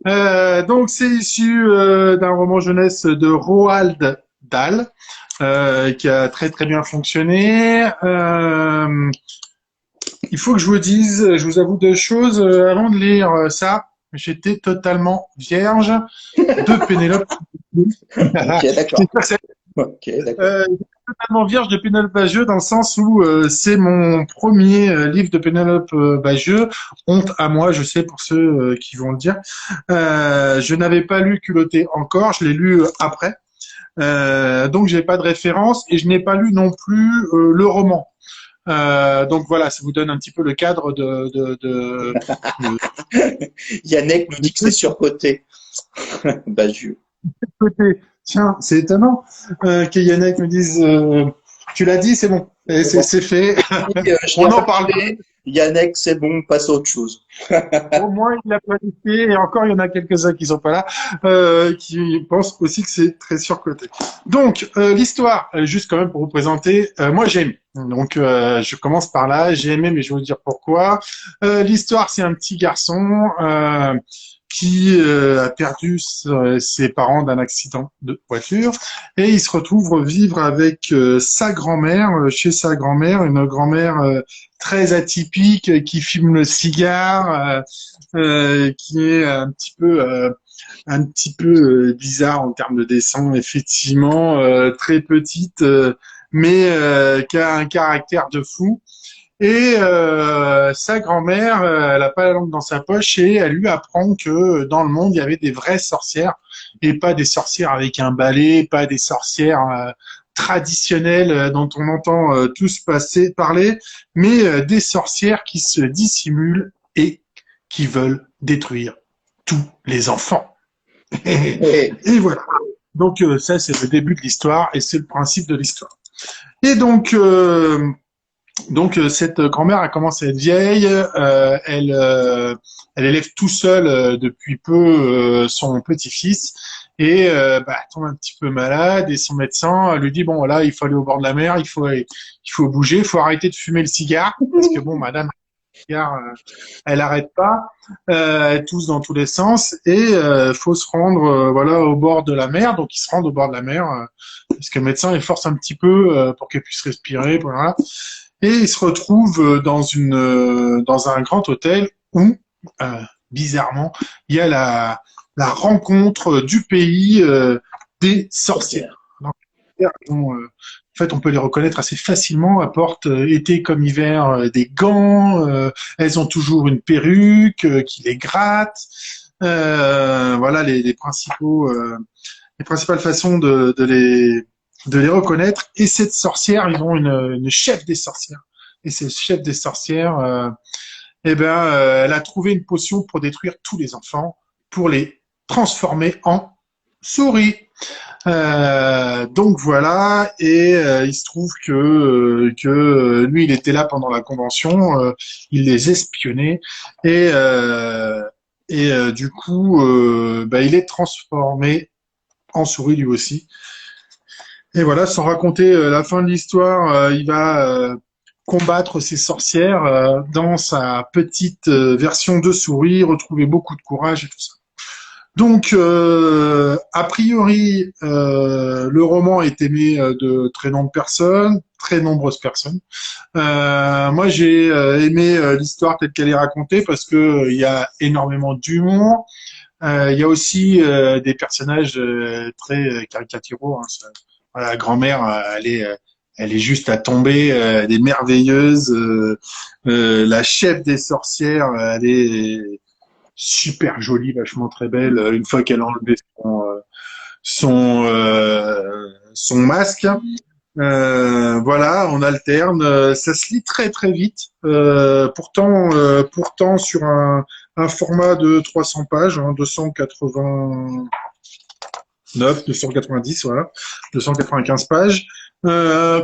un donc c'est issu d'un roman jeunesse de Roald Dahl qui a très très bien fonctionné. Il faut que je vous dise, je vous avoue deux choses avant de lire ça. J'étais totalement vierge de Pénélope. Ok, d'accord. Ok, d'accord. Totalement vierge de Pénélope Bagieux dans le sens où c'est mon premier livre de Pénélope Bagieux. Honte à moi, je sais pour ceux qui vont le dire. Je n'avais pas lu Culotté encore, je l'ai lu après. Donc j'ai pas de référence et je n'ai pas lu non plus le roman. Donc voilà, ça vous donne un petit peu le cadre Yannick nous dit que c'est surcoté. Bagieux. côté. Tiens, c'est étonnant que Yannick me dise tu l'as dit, c'est bon, et C'est bon. c'est fait. Je On l'ai en parle. entendu. Yannick, c'est bon, passe à autre chose. Au moins, il l'a planifié, et encore, il y en a quelques-uns qui sont pas là, qui pensent aussi que c'est très surcoté. Donc, l'histoire, juste quand même pour vous présenter, moi j'ai aimé. Donc, je commence par là, j'ai aimé, mais je vais vous dire pourquoi. L'histoire, c'est un petit garçon qui a perdu ses parents d'un accident de voiture, et il se retrouve vivre avec sa grand-mère, chez sa grand-mère, une grand-mère très atypique, qui fume le cigare, qui est un petit peu bizarre en termes de dessin, effectivement, très petite, mais qui a un caractère de fou. Et sa grand-mère, elle a pas la langue dans sa poche et elle lui apprend que dans le monde, il y avait des vraies sorcières et pas des sorcières avec un balai, pas des sorcières traditionnelles dont on entend tous parler, mais des sorcières qui se dissimulent et qui veulent détruire tous les enfants. Et Et voilà. Donc ça, c'est le début de l'histoire et c'est le principe de l'histoire. Et donc cette grand-mère a commencé à être vieille, elle élève tout seul depuis peu son petit-fils et elle tombe un petit peu malade et son médecin lui dit bon là il faut aller au bord de la mer, il faut bouger, il faut arrêter de fumer le cigare parce que bon madame elle arrête pas, elle tousse dans tous les sens et faut se rendre voilà au bord de la mer. Donc ils se rendent au bord de la mer parce que le médecin il force un petit peu pour qu'elle puisse respirer, voilà. Et ils se retrouvent dans un grand hôtel où bizarrement il y a la rencontre du pays des sorcières. Donc, en fait, on peut les reconnaître assez facilement. Elles portent été comme hiver des gants. Elles ont toujours une perruque qui les gratte. Voilà les principales façons de les reconnaître. Et cette sorcière, ils ont une chef des sorcières. Et cette chef des sorcières, elle a trouvé une potion pour détruire tous les enfants, pour les transformer en souris. Donc voilà, et il se trouve que lui, il était là pendant la convention, il les espionnait, et, du coup, il est transformé en souris lui aussi. Et voilà, sans raconter la fin de l'histoire, il va combattre ces sorcières dans sa petite version de souris, retrouver beaucoup de courage et tout ça. Donc, a priori, le roman est aimé de très nombreuses personnes. Moi, j'ai aimé l'histoire telle qu'elle est racontée parce que il y a énormément d'humour. Il y a aussi des personnages très caricaturaux. Hein. Voilà, la grand-mère, elle est juste à tomber. Elle est merveilleuse. La chef des sorcières, elle est super jolie, vachement très belle. Une fois qu'elle a enlevé son masque, voilà, on alterne. Ça se lit très très vite. Pourtant sur un format de 300 pages, hein, 290, voilà, 295 pages.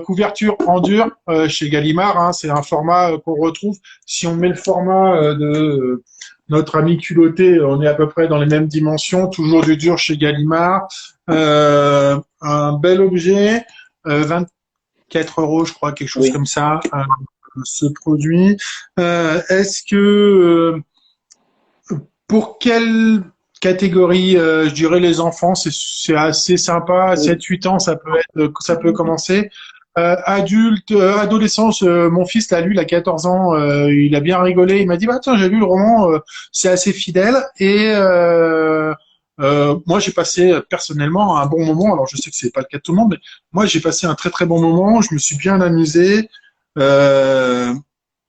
Couverture en dur chez Gallimard, hein, c'est un format qu'on retrouve. Si on met le format de notre ami culotté, on est à peu près dans les mêmes dimensions, toujours du dur chez Gallimard. Un bel objet, 24 euros, je crois, quelque chose Oui. comme ça, ce produit. Est-ce que pour quelle catégorie, je dirais les enfants, c'est assez sympa. Oui. 7-8 ans, ça peut commencer. Adulte, adolescence, mon fils l'a lu, il a 14 ans, il a bien rigolé. Il m'a dit, bah tiens, j'ai lu le roman, c'est assez fidèle. Et moi, j'ai passé personnellement un bon moment. Alors, je sais que c'est pas le cas de tout le monde, mais moi, j'ai passé un très très bon moment. Je me suis bien amusé. Euh,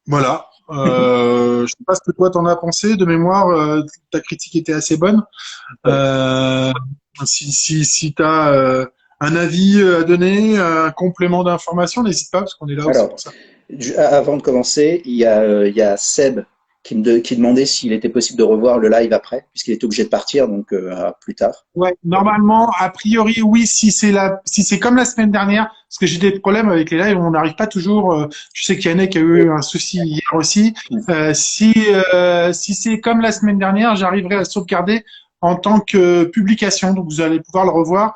voilà. Je sais pas ce que toi t'en as pensé. De mémoire, ta critique était assez bonne. Ouais. Euh, si t'as un avis à donner, un complément d'information, n'hésite pas parce qu'on est là aussi Alors, pour ça. avant de commencer, il y a Seb qui demandait s'il était possible de revoir le live après, puisqu'il était obligé de partir, donc plus tard. Ouais, normalement, a priori, oui, si c'est comme la semaine dernière, parce que j'ai des problèmes avec les lives, on n'arrive pas toujours. Je sais qu'il y en a qui a eu un souci hier aussi. Si c'est comme la semaine dernière, j'arriverai à le sauvegarder en tant que publication, donc vous allez pouvoir le revoir.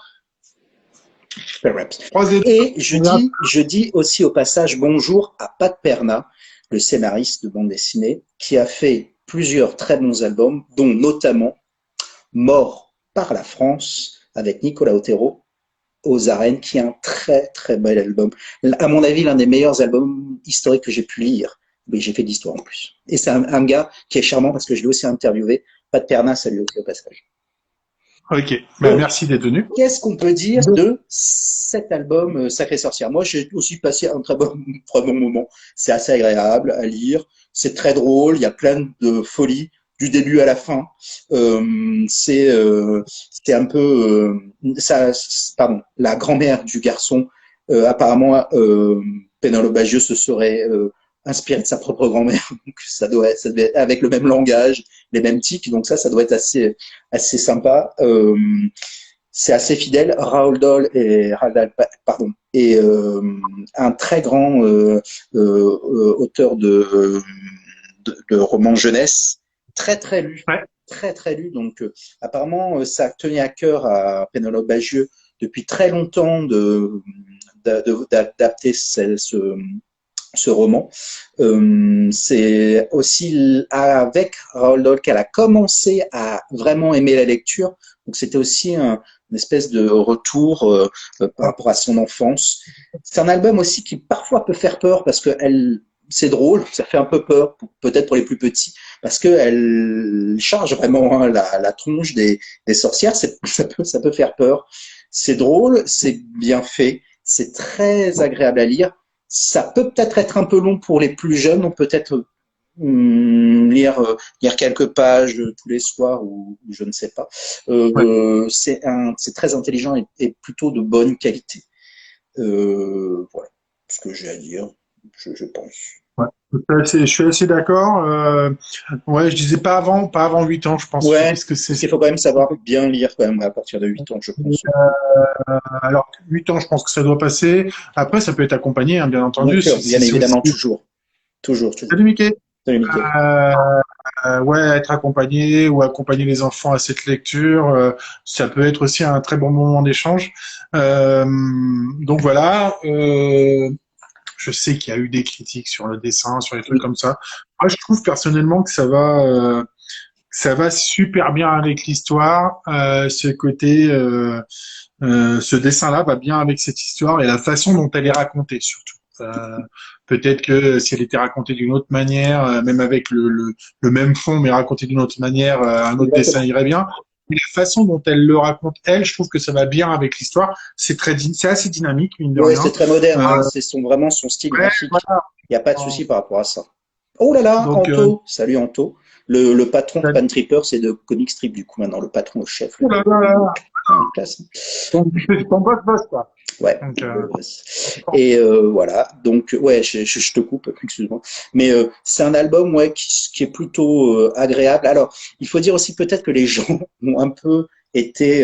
Croisez les Et doigts. je dis aussi au passage bonjour à Pat Perna, le scénariste de bande dessinée, qui a fait plusieurs très bons albums, dont notamment Mort par la France avec Nicolas Otero aux arènes, qui est un très très bel album. À mon avis, l'un des meilleurs albums historiques que j'ai pu lire. Mais j'ai fait d'histoire en plus. Et c'est un gars qui est charmant parce que je l'ai aussi interviewé. Pat Perna, salut aussi au passage. Ok, ben, Donc, merci d'être venu. qu'est-ce qu'on peut dire de cet album Sacrée Sorcière? Moi, j'ai aussi passé un très bon moment. C'est assez agréable à lire. C'est très drôle. Il y a plein de folie du début à la fin. C'est un peu pardon. La grand-mère du garçon, apparemment, Pénélope Bagieux se serait inspirée de sa propre grand-mère. Donc ça doit être avec le même langage, les mêmes tics. Donc ça doit être assez sympa. C'est assez fidèle. Raoul Dahl est un très grand auteur de romans jeunesse, très très lu, Ouais. très très lu. Donc apparemment, ça tenait à cœur à Pénélope Bagieux depuis très longtemps d'adapter ce roman. C'est aussi avec Roald Dahl qu'elle a commencé à vraiment aimer la lecture. Donc c'était aussi une espèce de retour par rapport à son enfance. C'est un album aussi qui parfois peut faire peur parce que c'est drôle, ça fait un peu peur, peut-être pour les plus petits, parce que elle charge vraiment la tronche des sorcières. Ça peut faire peur. C'est drôle, c'est bien fait, c'est très agréable à lire. Ça peut peut-être être un peu long pour les plus jeunes, donc peut-être lire quelques pages tous les soirs ou je ne sais pas. Ouais. C'est très intelligent et plutôt de bonne qualité. Voilà ce que j'ai à dire, je pense. Ouais. Je suis assez d'accord. Ouais, je disais pas avant 8 ans, je pense, Ouais, parce que c'est parce qu'il faut quand même savoir bien lire quand même à partir de 8 ans, je pense. alors 8 ans, je pense que ça doit passer. Après, ça peut être accompagné, hein, bien Bien entendu. sûr, bien C'est aussi. évidemment, toujours. Toujours, toujours. Salut Mickey. Salut, Mickaël. Euh, ouais, être accompagné ou accompagner les enfants à cette lecture, ça peut être aussi un très bon moment d'échange. Donc voilà. Je sais qu'il y a eu des critiques sur le dessin, sur les trucs comme ça. Moi, je trouve personnellement que ça va super bien avec l'histoire. Ce côté, ce dessin-là va bien avec cette histoire et la façon dont elle est racontée surtout. Peut-être que si elle était racontée d'une autre manière, même avec le même fond, mais racontée d'une autre manière, un autre dessin Exactement. irait bien. Mais la façon dont elle le raconte, elle, je trouve que ça va bien avec l'histoire. C'est assez dynamique, mine de Ouais, c'est rien. très moderne, hein. Euh, C'est vraiment son style ouais, graphique. voilà. Il n'y a pas de souci par rapport à ça. Oh là là, Donc, Anto. Salut Anto. Le patron de Pan Tripper, c'est de Comic Strip du coup maintenant, le patron, le chef, oh là là, classe. ton boss, quoi. Ouais. Donc, Et voilà. Donc ouais, je te coupe, excuse-moi. Mais c'est un album ouais qui est plutôt agréable. Alors, il faut dire aussi peut-être que les gens ont un peu été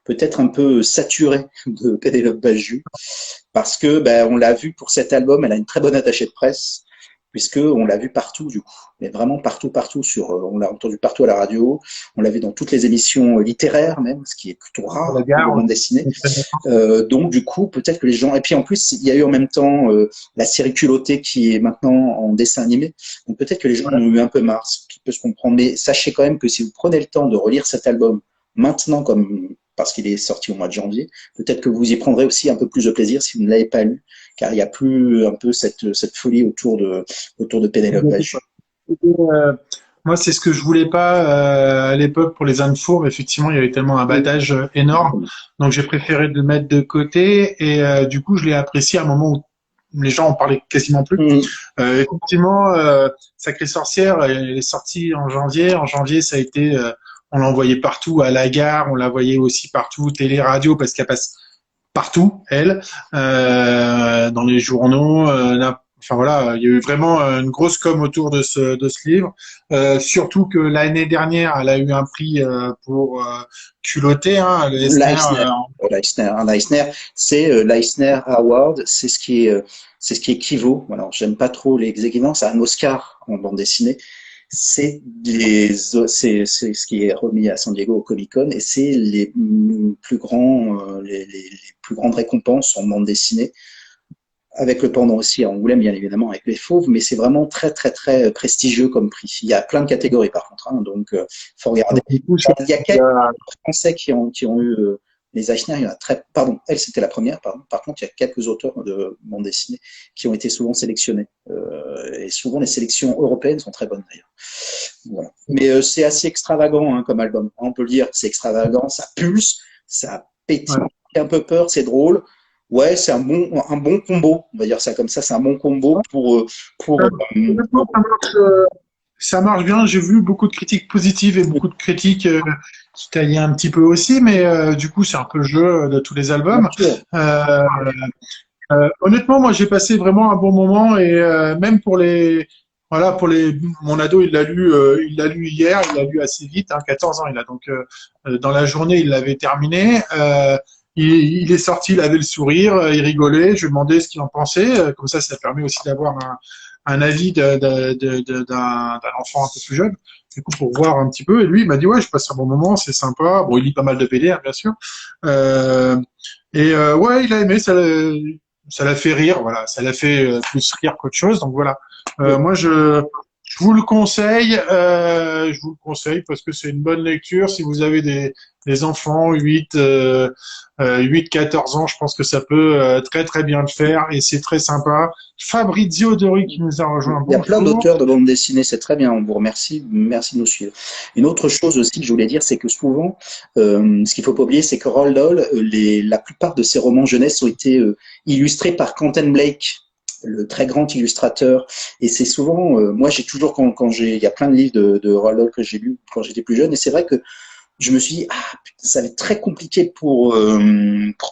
peut-être un peu saturés de Pénélope Bagieux parce que ben, on l'a vu pour cet album, elle a une très bonne attachée de presse puisque on l'a vu partout du coup, mais vraiment partout, partout sur, on l'a entendu partout à la radio, on l'a vu dans toutes les émissions littéraires même, ce qui est plutôt à la rare pour gare, le monde dessiné. Donc du coup, peut-être que les gens, et puis en plus, il y a eu en même temps la série Culottée qui est maintenant en dessin animé, donc peut-être que les gens en ont eu un peu marre, ce qui peut se comprendre. Mais sachez quand même que si vous prenez le temps de relire cet album maintenant, comme parce qu'il est sorti au mois de janvier, peut-être que vous y prendrez aussi un peu plus de plaisir si vous ne l'avez pas lu, car il n'y a plus un peu cette folie autour de Pénélope Bagieux. Euh, moi, c'est ce que je voulais pas à l'époque pour les ânes fourbes. Effectivement, il y avait tellement un battage énorme, donc j'ai préféré le mettre de côté. Et du coup, je l'ai apprécié à un moment où les gens en parlaient quasiment plus. Mmh. Effectivement, Sacrée Sorcière, elle est sortie en janvier. En janvier, ça a été, on l'envoyait partout à la gare, on la voyait aussi partout, télé, radio, parce qu'elle passe partout, elle, dans les journaux. Enfin voilà, il y a eu vraiment une grosse com autour de ce livre. Surtout que l'année dernière, elle a eu un prix pour culotté, hein, le Eisner. L'Eisner, l'Eisner, c'est l'Eisner Award, c'est ce qui équivaut. Alors, j'aime pas trop les équivalences à un Oscar en bande dessinée. C'est ce qui est remis à San Diego au Comic Con et c'est les plus les plus grandes récompenses en bande dessinée avec le pendant aussi à Angoulême, bien évidemment, avec les Fauves, mais c'est vraiment très, très, très prestigieux comme prix. Il y a plein de catégories, par contre, hein, donc faut regarder. Donc, du coup, Il y a quelques Français qui ont eu les Eisner, il y en a très, pardon, elle c'était la première, pardon. Par contre, il y a quelques auteurs de bande dessinée qui ont été souvent sélectionnés. Et souvent, les sélections européennes sont très bonnes d'ailleurs. Voilà. Mais c'est assez extravagant hein, comme album. On peut le dire, c'est extravagant, ça pulse, ça pétille, ouais. un peu peur, c'est drôle. Ouais, c'est un bon combo, on va dire ça comme ça, c'est un bon combo pour Honnêtement, ça marche bien. J'ai vu beaucoup de critiques positives et beaucoup de critiques qui taillaient un petit peu aussi, mais du coup, c'est un peu le jeu de tous les bien albums. sûr. Euh, honnêtement, moi, j'ai passé vraiment un bon moment et même pour les, voilà, mon ado, il l'a lu hier, il l'a lu assez vite, hein, 14 ans il a, donc dans la journée, il l'avait terminé. Il est sorti, il avait le sourire, il rigolait, je lui demandais ce qu'il en pensait, comme ça permet aussi d'avoir un avis d'un enfant un peu plus jeune, du coup, pour voir un petit peu. Et lui, il m'a dit, ouais, je passe un bon moment, c'est sympa. Bon, il lit pas mal de BD, hein, bien sûr. Euh, ouais, il a aimé ça. ça la fait rire, voilà, ça la fait plus rire qu'autre chose. Donc voilà, moi je vous le conseille, parce que c'est une bonne lecture. Si vous avez des enfants 8, 14 ans, je pense que ça peut très très bien le faire et c'est très sympa. Fabrizio Dori qui nous a rejoint. Il y a plein Bonjour. d'auteurs de bande dessinée, c'est très bien, on vous remercie, merci de nous suivre. Une autre chose aussi que je voulais dire, c'est que souvent, ce qu'il faut pas oublier, c'est que Roald Dahl, la plupart de ses romans jeunesse ont été illustrés par Quentin Blake, le très grand illustrateur. Et c'est souvent, moi j'ai toujours, il y a plein de livres de Roald Dahl que j'ai lus quand j'étais plus jeune, et c'est vrai que je me suis dit, ah, putain, ça va être très compliqué pour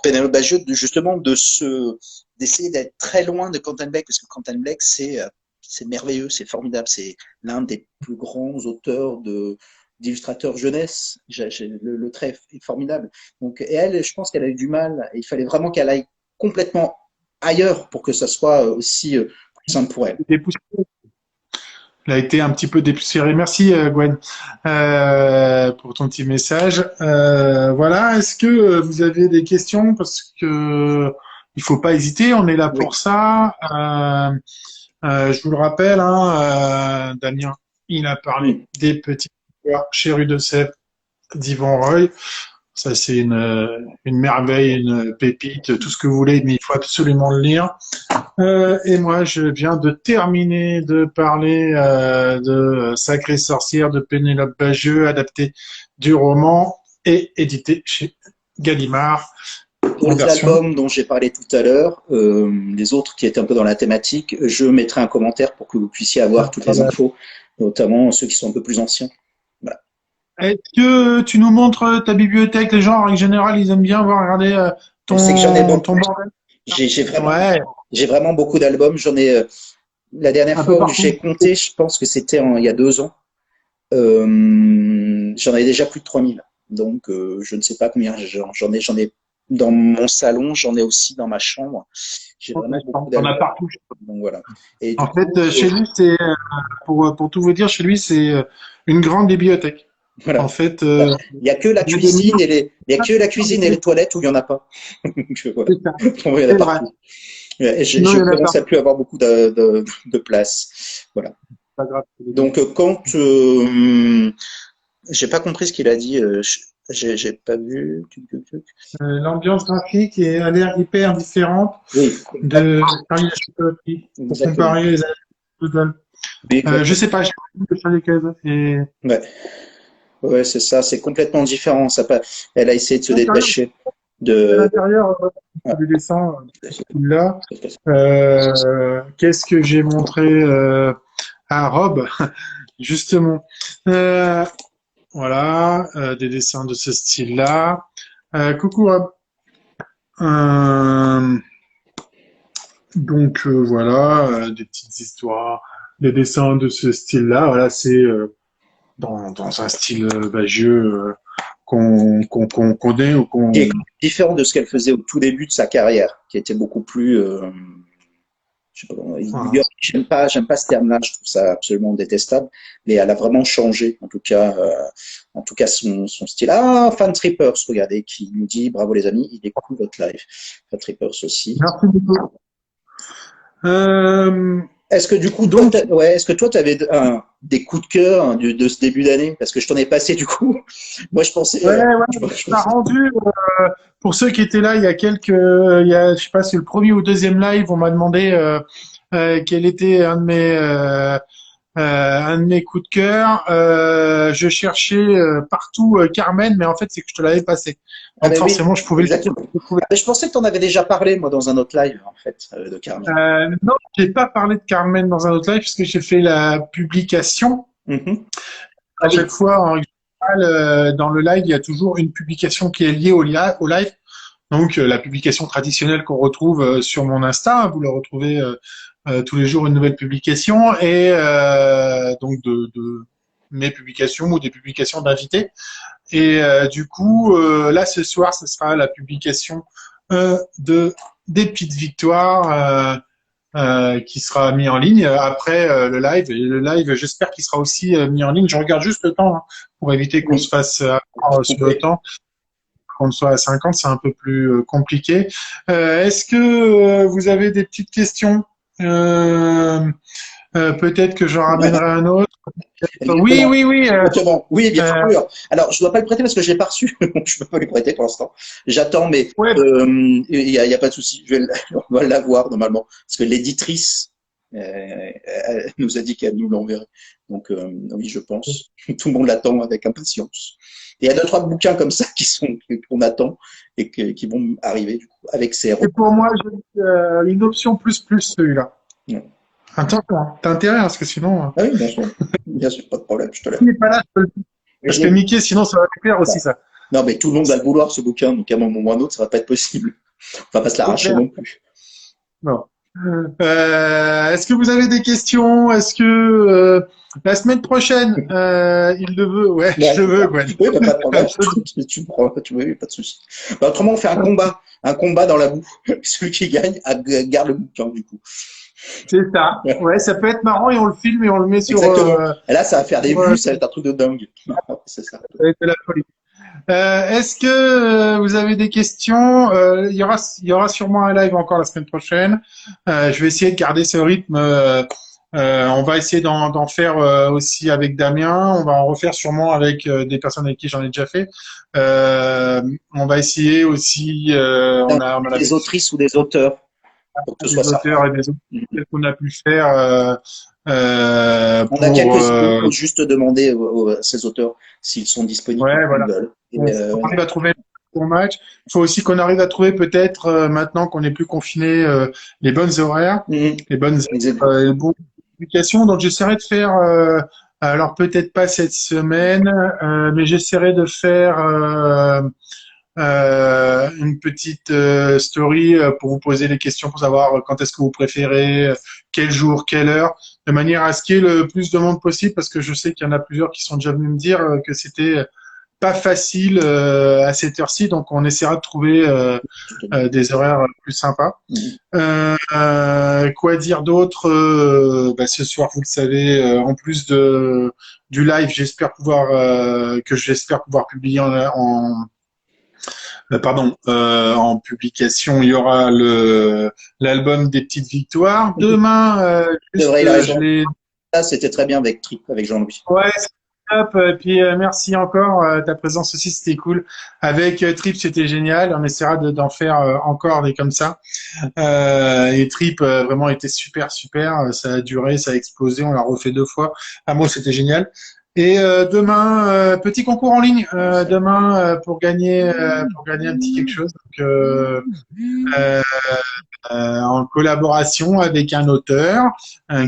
Pénélope Bagieux, justement, d'essayer d'être très loin de Quentin Blake, parce que Quentin Blake, c'est merveilleux, c'est formidable, c'est l'un des plus grands auteurs d'illustrateurs jeunesse. Le trait est formidable. Donc, et elle, je pense qu'elle a eu du mal. Il fallait vraiment qu'elle aille complètement ailleurs pour que ça soit aussi plus simple pour elle. Il a été un petit peu dépoussiéré. Merci Gwen pour ton petit message. Voilà, est-ce que vous avez des questions? Parce que il faut pas hésiter, on est là pour ça. Je vous le rappelle, hein, Damien, il a parlé des petits histoires chez Rue de Sèvres d'Yvan Roy. Ça, c'est une merveille, une pépite, tout ce que vous voulez, mais il faut absolument le lire. Et moi, je viens de terminer de parler de Sacrée sorcière de Pénélope Bagieux, adapté du roman et édité chez Gallimard. Pour les albums dont j'ai parlé tout à l'heure, les autres qui étaient un peu dans la thématique, je mettrai un commentaire pour que vous puissiez avoir toutes les infos, notamment ceux qui sont un peu plus anciens. Voilà. Est-ce que tu nous montres ta bibliothèque? Les gens, en règle générale, ils aiment bien voir regarder ton bordel. J'ai vraiment beaucoup d'albums. J'en ai la dernière fois que j'ai compté, je pense que c'était il y a 2 ans. J'en avais déjà plus de 3000. Donc je ne sais pas combien j'en ai dans mon salon, j'en ai aussi dans ma chambre. J'ai vraiment beaucoup d'albums. Partout. Donc voilà. Et en fait, chez lui, c'est pour tout vous dire, chez lui, c'est une grande bibliothèque. Voilà. En fait, il y a que la cuisine et les toilettes où il y en a pas. Voilà. Il y en a partout. Je commence à plus avoir beaucoup de place. Voilà. Pas grave. Donc quand j'ai pas compris ce qu'il a dit, j'ai pas vu. L'ambiance graphique a l'air hyper différente de Charlie la chocolaterie pour comparer les albums. Je sais pas, j'ai vu sur les cases. Ouais, c'est ça, c'est complètement différent. Elle a essayé de se détacher de. À l'intérieur, des dessins là. Qu'est-ce que j'ai montré à Rob, justement. Voilà, des dessins de ce style-là. Coucou Rob. Donc voilà, des petites histoires, des dessins de ce style-là. Voilà, c'est dans un style Bagieux qu'on connaît ou qu'on. Qui est différent de ce qu'elle faisait au tout début de sa carrière, qui était beaucoup plus. Je sais pas, j'aime pas ce terme-là, je trouve ça absolument détestable, mais elle a vraiment changé, en tout cas son style. Ah, Fan Trippers, regardez, qui nous dit bravo les amis, il écoute votre live. Fan Trippers aussi. Merci beaucoup. Est-ce que du coup, est-ce que toi, tu avais des coups de cœur de ce début d'année? Parce que je t'en ai passé du coup. Moi, je pensais. Je rendu. Pour ceux qui étaient là, il y a je sais pas si le premier ou deuxième live, on m'a demandé quel était un de mes coups de cœur. Je cherchais partout Carmen, mais en fait, c'est que je te l'avais passé. Donc forcément, je pouvais le dire. Je pensais que tu en avais déjà parlé, moi, dans un autre live, en fait, de Carmen. Non, j'ai pas parlé de Carmen dans un autre live, puisque j'ai fait la publication. À chaque fois, en général, dans le live, il y a toujours une publication qui est liée au live. Donc, la publication traditionnelle qu'on retrouve sur mon Insta, vous la retrouvez tous les jours une nouvelle publication, et donc de mes publications ou des publications d'invités. Et du coup, là, ce soir, ce sera la publication des petites victoires qui sera mis en ligne après le live. Et le live, j'espère qu'il sera aussi mis en ligne. Je regarde juste le temps pour éviter qu'on se fasse sur le temps. qu'on soit à 50, c'est un peu plus compliqué. Est-ce que vous avez des petites questions? Peut-être que j'en ramènerai un autre. Oui, Exactement. oui, oui. Exactement. Oui, bien Euh, sûr. Alors, je dois pas le prêter parce que je l'ai pas reçu. Donc, je peux pas le prêter pour l'instant. J'attends, mais ouais, il y a pas de souci. On va l'avoir normalement parce que l'éditrice elle nous a dit qu'elle nous l'enverrait. Donc, oui, je pense. Tout le monde l'attend avec impatience. Et il y a deux, trois bouquins comme ça qu'on attend et qui vont arriver du coup avec ces et recours. pour moi, j'ai une option plus plus celui-là. Ouais. Attends, t'as intérêt, hein, parce que sinon, Ah oui, bien sûr. Bien sûr, pas de problème. Je te il l'aime. n'est pas là, parce que Mickey, sinon, ça va lui plaire aussi, ça. Non, mais tout le monde va le vouloir, ce bouquin, donc à un moment ou à un autre, ça va pas être possible. On va pas se C'est l'arracher clair. non plus. Non. Est-ce que vous avez des questions? Est-ce que la semaine prochaine, il le veut? Ouais, Ouais, je le c'est veux, ça. Gwen. Oui, bah, pas de problème. Tu prends, tu veux, pas de souci. Bah, autrement, on fait un combat dans la boue. Celui qui gagne garde le bouquin, du coup. C'est ça. Ouais, Ouais, ça peut être marrant et on le filme et on le met sur. exactement. Et là, ça va faire des vues, ça va Ça être un truc de dingue. C'est ça. va être de la folie. Est-ce que vous avez des questions? Il y aura sûrement un live encore la semaine prochaine. Je vais essayer de garder ce rythme. On va essayer d'en faire aussi avec Damien. On va en refaire sûrement avec des personnes avec qui j'en ai déjà fait. On va essayer aussi. On a Des autrices ou des auteurs, pour que ce soit des certain. auteurs et des auteurs qu'on a pu faire On a pour. quelques idées, il faut juste demander à ces auteurs s'ils sont disponibles, Ouais, s'ils voilà. veulent. Et, On arrive à trouver pour match. Il faut aussi qu'on arrive à trouver peut-être maintenant qu'on n'est plus confiné les bonnes horaires, mhm. les bonnes les bonnes publications. Donc j'essaierai de faire alors peut-être pas cette semaine, mais j'essaierai de faire une petite story pour vous poser les questions pour savoir quand est-ce que vous préférez, quel jour, quelle heure, de manière à ce qu'il y ait le plus de monde possible, parce que je sais qu'il y en a plusieurs qui sont déjà venus me dire que c'était pas facile à cette heure-ci, donc on essaiera de trouver des horaires plus sympas. Mhm. Quoi dire d'autre ce soir, vous le savez, en plus du live, j'espère pouvoir publier en publication. Il y aura l'album des petites victoires. Demain, C'est vrai, juste, il a je raison. l'ai. Ça, c'était très bien avec Trip, avec Jean-Louis. Ouais, c'est top. Et puis merci encore. Ta présence aussi, c'était cool. Avec Trip, c'était génial. On essaiera d'en faire encore des comme ça. Et Trip vraiment était super, super. Ça a duré, ça a explosé. On l'a refait 2 fois. À moi, c'était génial. Et demain, petit concours en ligne. Demain pour gagner un petit quelque chose. Donc, euh, en collaboration avec un auteur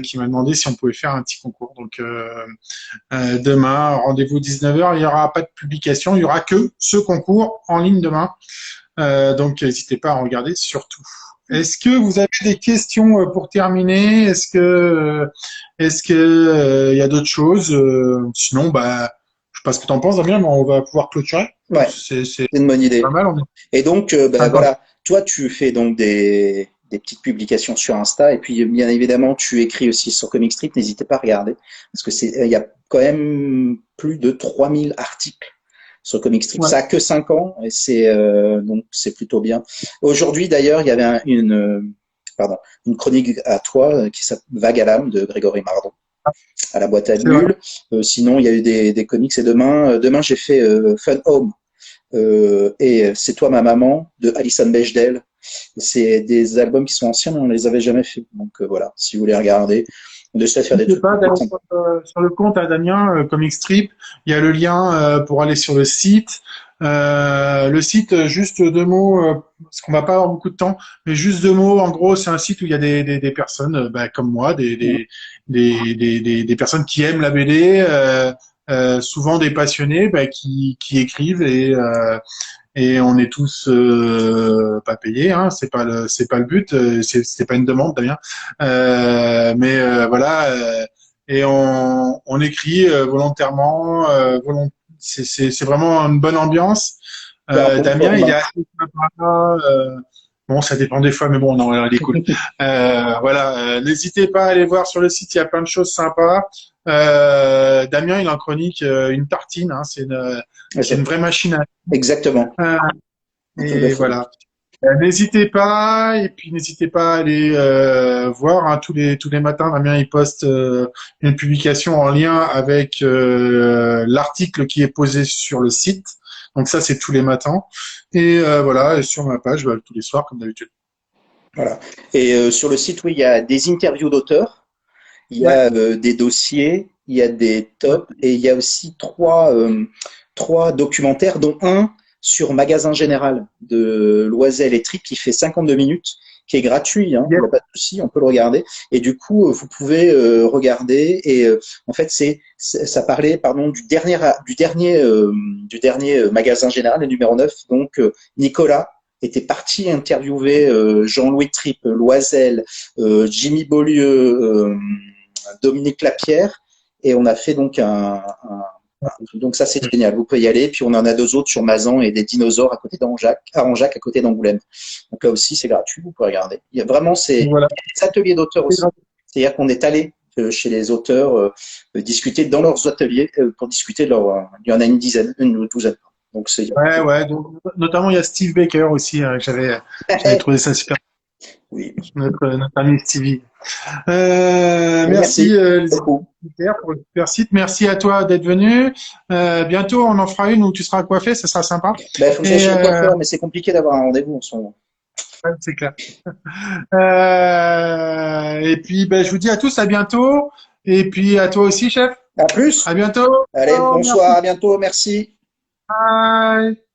qui m'a demandé si on pouvait faire un petit concours. Donc demain, rendez-vous 19h, il n'y aura pas de publication, il y aura que ce concours en ligne demain. Donc n'hésitez pas à en regarder surtout. Est-ce que vous avez des questions pour terminer? Est-ce que il y a d'autres choses? Sinon, je sais pas ce que tu en penses, Damien, mais on va pouvoir clôturer. Ouais, C'est c'est une bonne pas idée. mal, on est Et donc, ben 50. voilà, toi, tu fais donc des petites publications sur Insta, et puis bien évidemment, tu écris aussi sur Comic Strip. N'hésitez pas à regarder, parce que il y a quand même plus de 3000 articles sur Comic Strip. Ouais. Ça a que 5 ans, et donc c'est plutôt bien. Aujourd'hui, d'ailleurs, il y avait une chronique à toi qui s'appelle Vague à l'âme de Grégory Mardon à la boîte à C'est vrai. bulles. Sinon, il y a eu des comics. Et demain j'ai fait Fun Home. Et C'est toi ma maman de Alison Bechdel. C'est des albums qui sont anciens, mais on les avait jamais fait. Donc voilà, si vous voulez regarder, on essaie de faire des N'hésitez trucs pas d'aller sympas. sur le compte à Damien, Comic Strip. Il y a le lien pour aller sur le site. Le site, juste 2 mots, parce qu'on va pas avoir beaucoup de temps, mais juste 2 mots. En gros, c'est un site où il y a des personnes comme moi, des personnes qui aiment la BD, souvent des passionnés qui écrivent et on est tous pas payés, hein, c'est pas le but, c'est pas une demande, Damien. Mais voilà, et on écrit volontairement, c'est vraiment une bonne ambiance. C'est un peu le Damien, il est format. assez sympa. Bon, ça dépend des fois, mais bon, non, elle est cool. Voilà, n'hésitez pas à aller voir sur le site, il y a plein de choses sympas. Damien, il en chronique une tartine, hein, c'est une vraie machine à... Exactement. Tout à Et fait. voilà. N'hésitez pas, et puis n'hésitez pas à aller voir, hein, tous les matins, Damien il poste une publication en lien avec l'article qui est posé sur le site. Donc ça c'est tous les matins. Et voilà, et sur ma page, bah, tous les soirs comme d'habitude. Voilà. Et sur le site, oui, il y a des interviews d'auteurs, il y Ouais, a des dossiers, il y a des ouais, tops, et il y a aussi trois documentaires, dont un sur Magasin Général de Loisel et Trip qui fait 52 minutes, qui est gratuit, hein, il yes, n'y a pas de souci, on peut le regarder. Et du coup, vous pouvez regarder. Et en fait, ça parlait, pardon, du dernier Magasin Général, le numéro 9. Donc, Nicolas était parti interviewer Jean-Louis Tripp, Loisel, Jimmy Beaulieu, Dominique Lapierre, et on a fait donc donc ça c'est génial, vous pouvez y aller. Puis on en a deux autres sur Mazan et des dinosaures à côté à Angeac à côté d'Angoulême. Donc là aussi c'est gratuit, vous pouvez regarder. Il y a vraiment voilà. des ateliers d'auteurs aussi. C'est-à-dire qu'on est allé chez les auteurs discuter dans leurs ateliers pour discuter de leur. Il y en a une dizaine, une douzaine. Donc c'est Ouais, ouais. Donc, notamment il y a Steve Baker aussi, j'avais trouvé ça super. oui. Notre ami Stevie. Merci Merci les beaucoup. experts pour le super site. Merci à toi d'être venu. Bientôt, on en fera une où tu seras coiffé, ça sera sympa. Ben, faut que j'aille Et chez le coiffeur, mais c'est compliqué d'avoir un rendez-vous en ce moment. ouais, c'est clair. Et puis, ben, je vous dis à tous à bientôt. Et puis à toi aussi, chef. À À plus. bientôt. Allez, Ciao, bonsoir, merci. à bientôt, merci. Bye.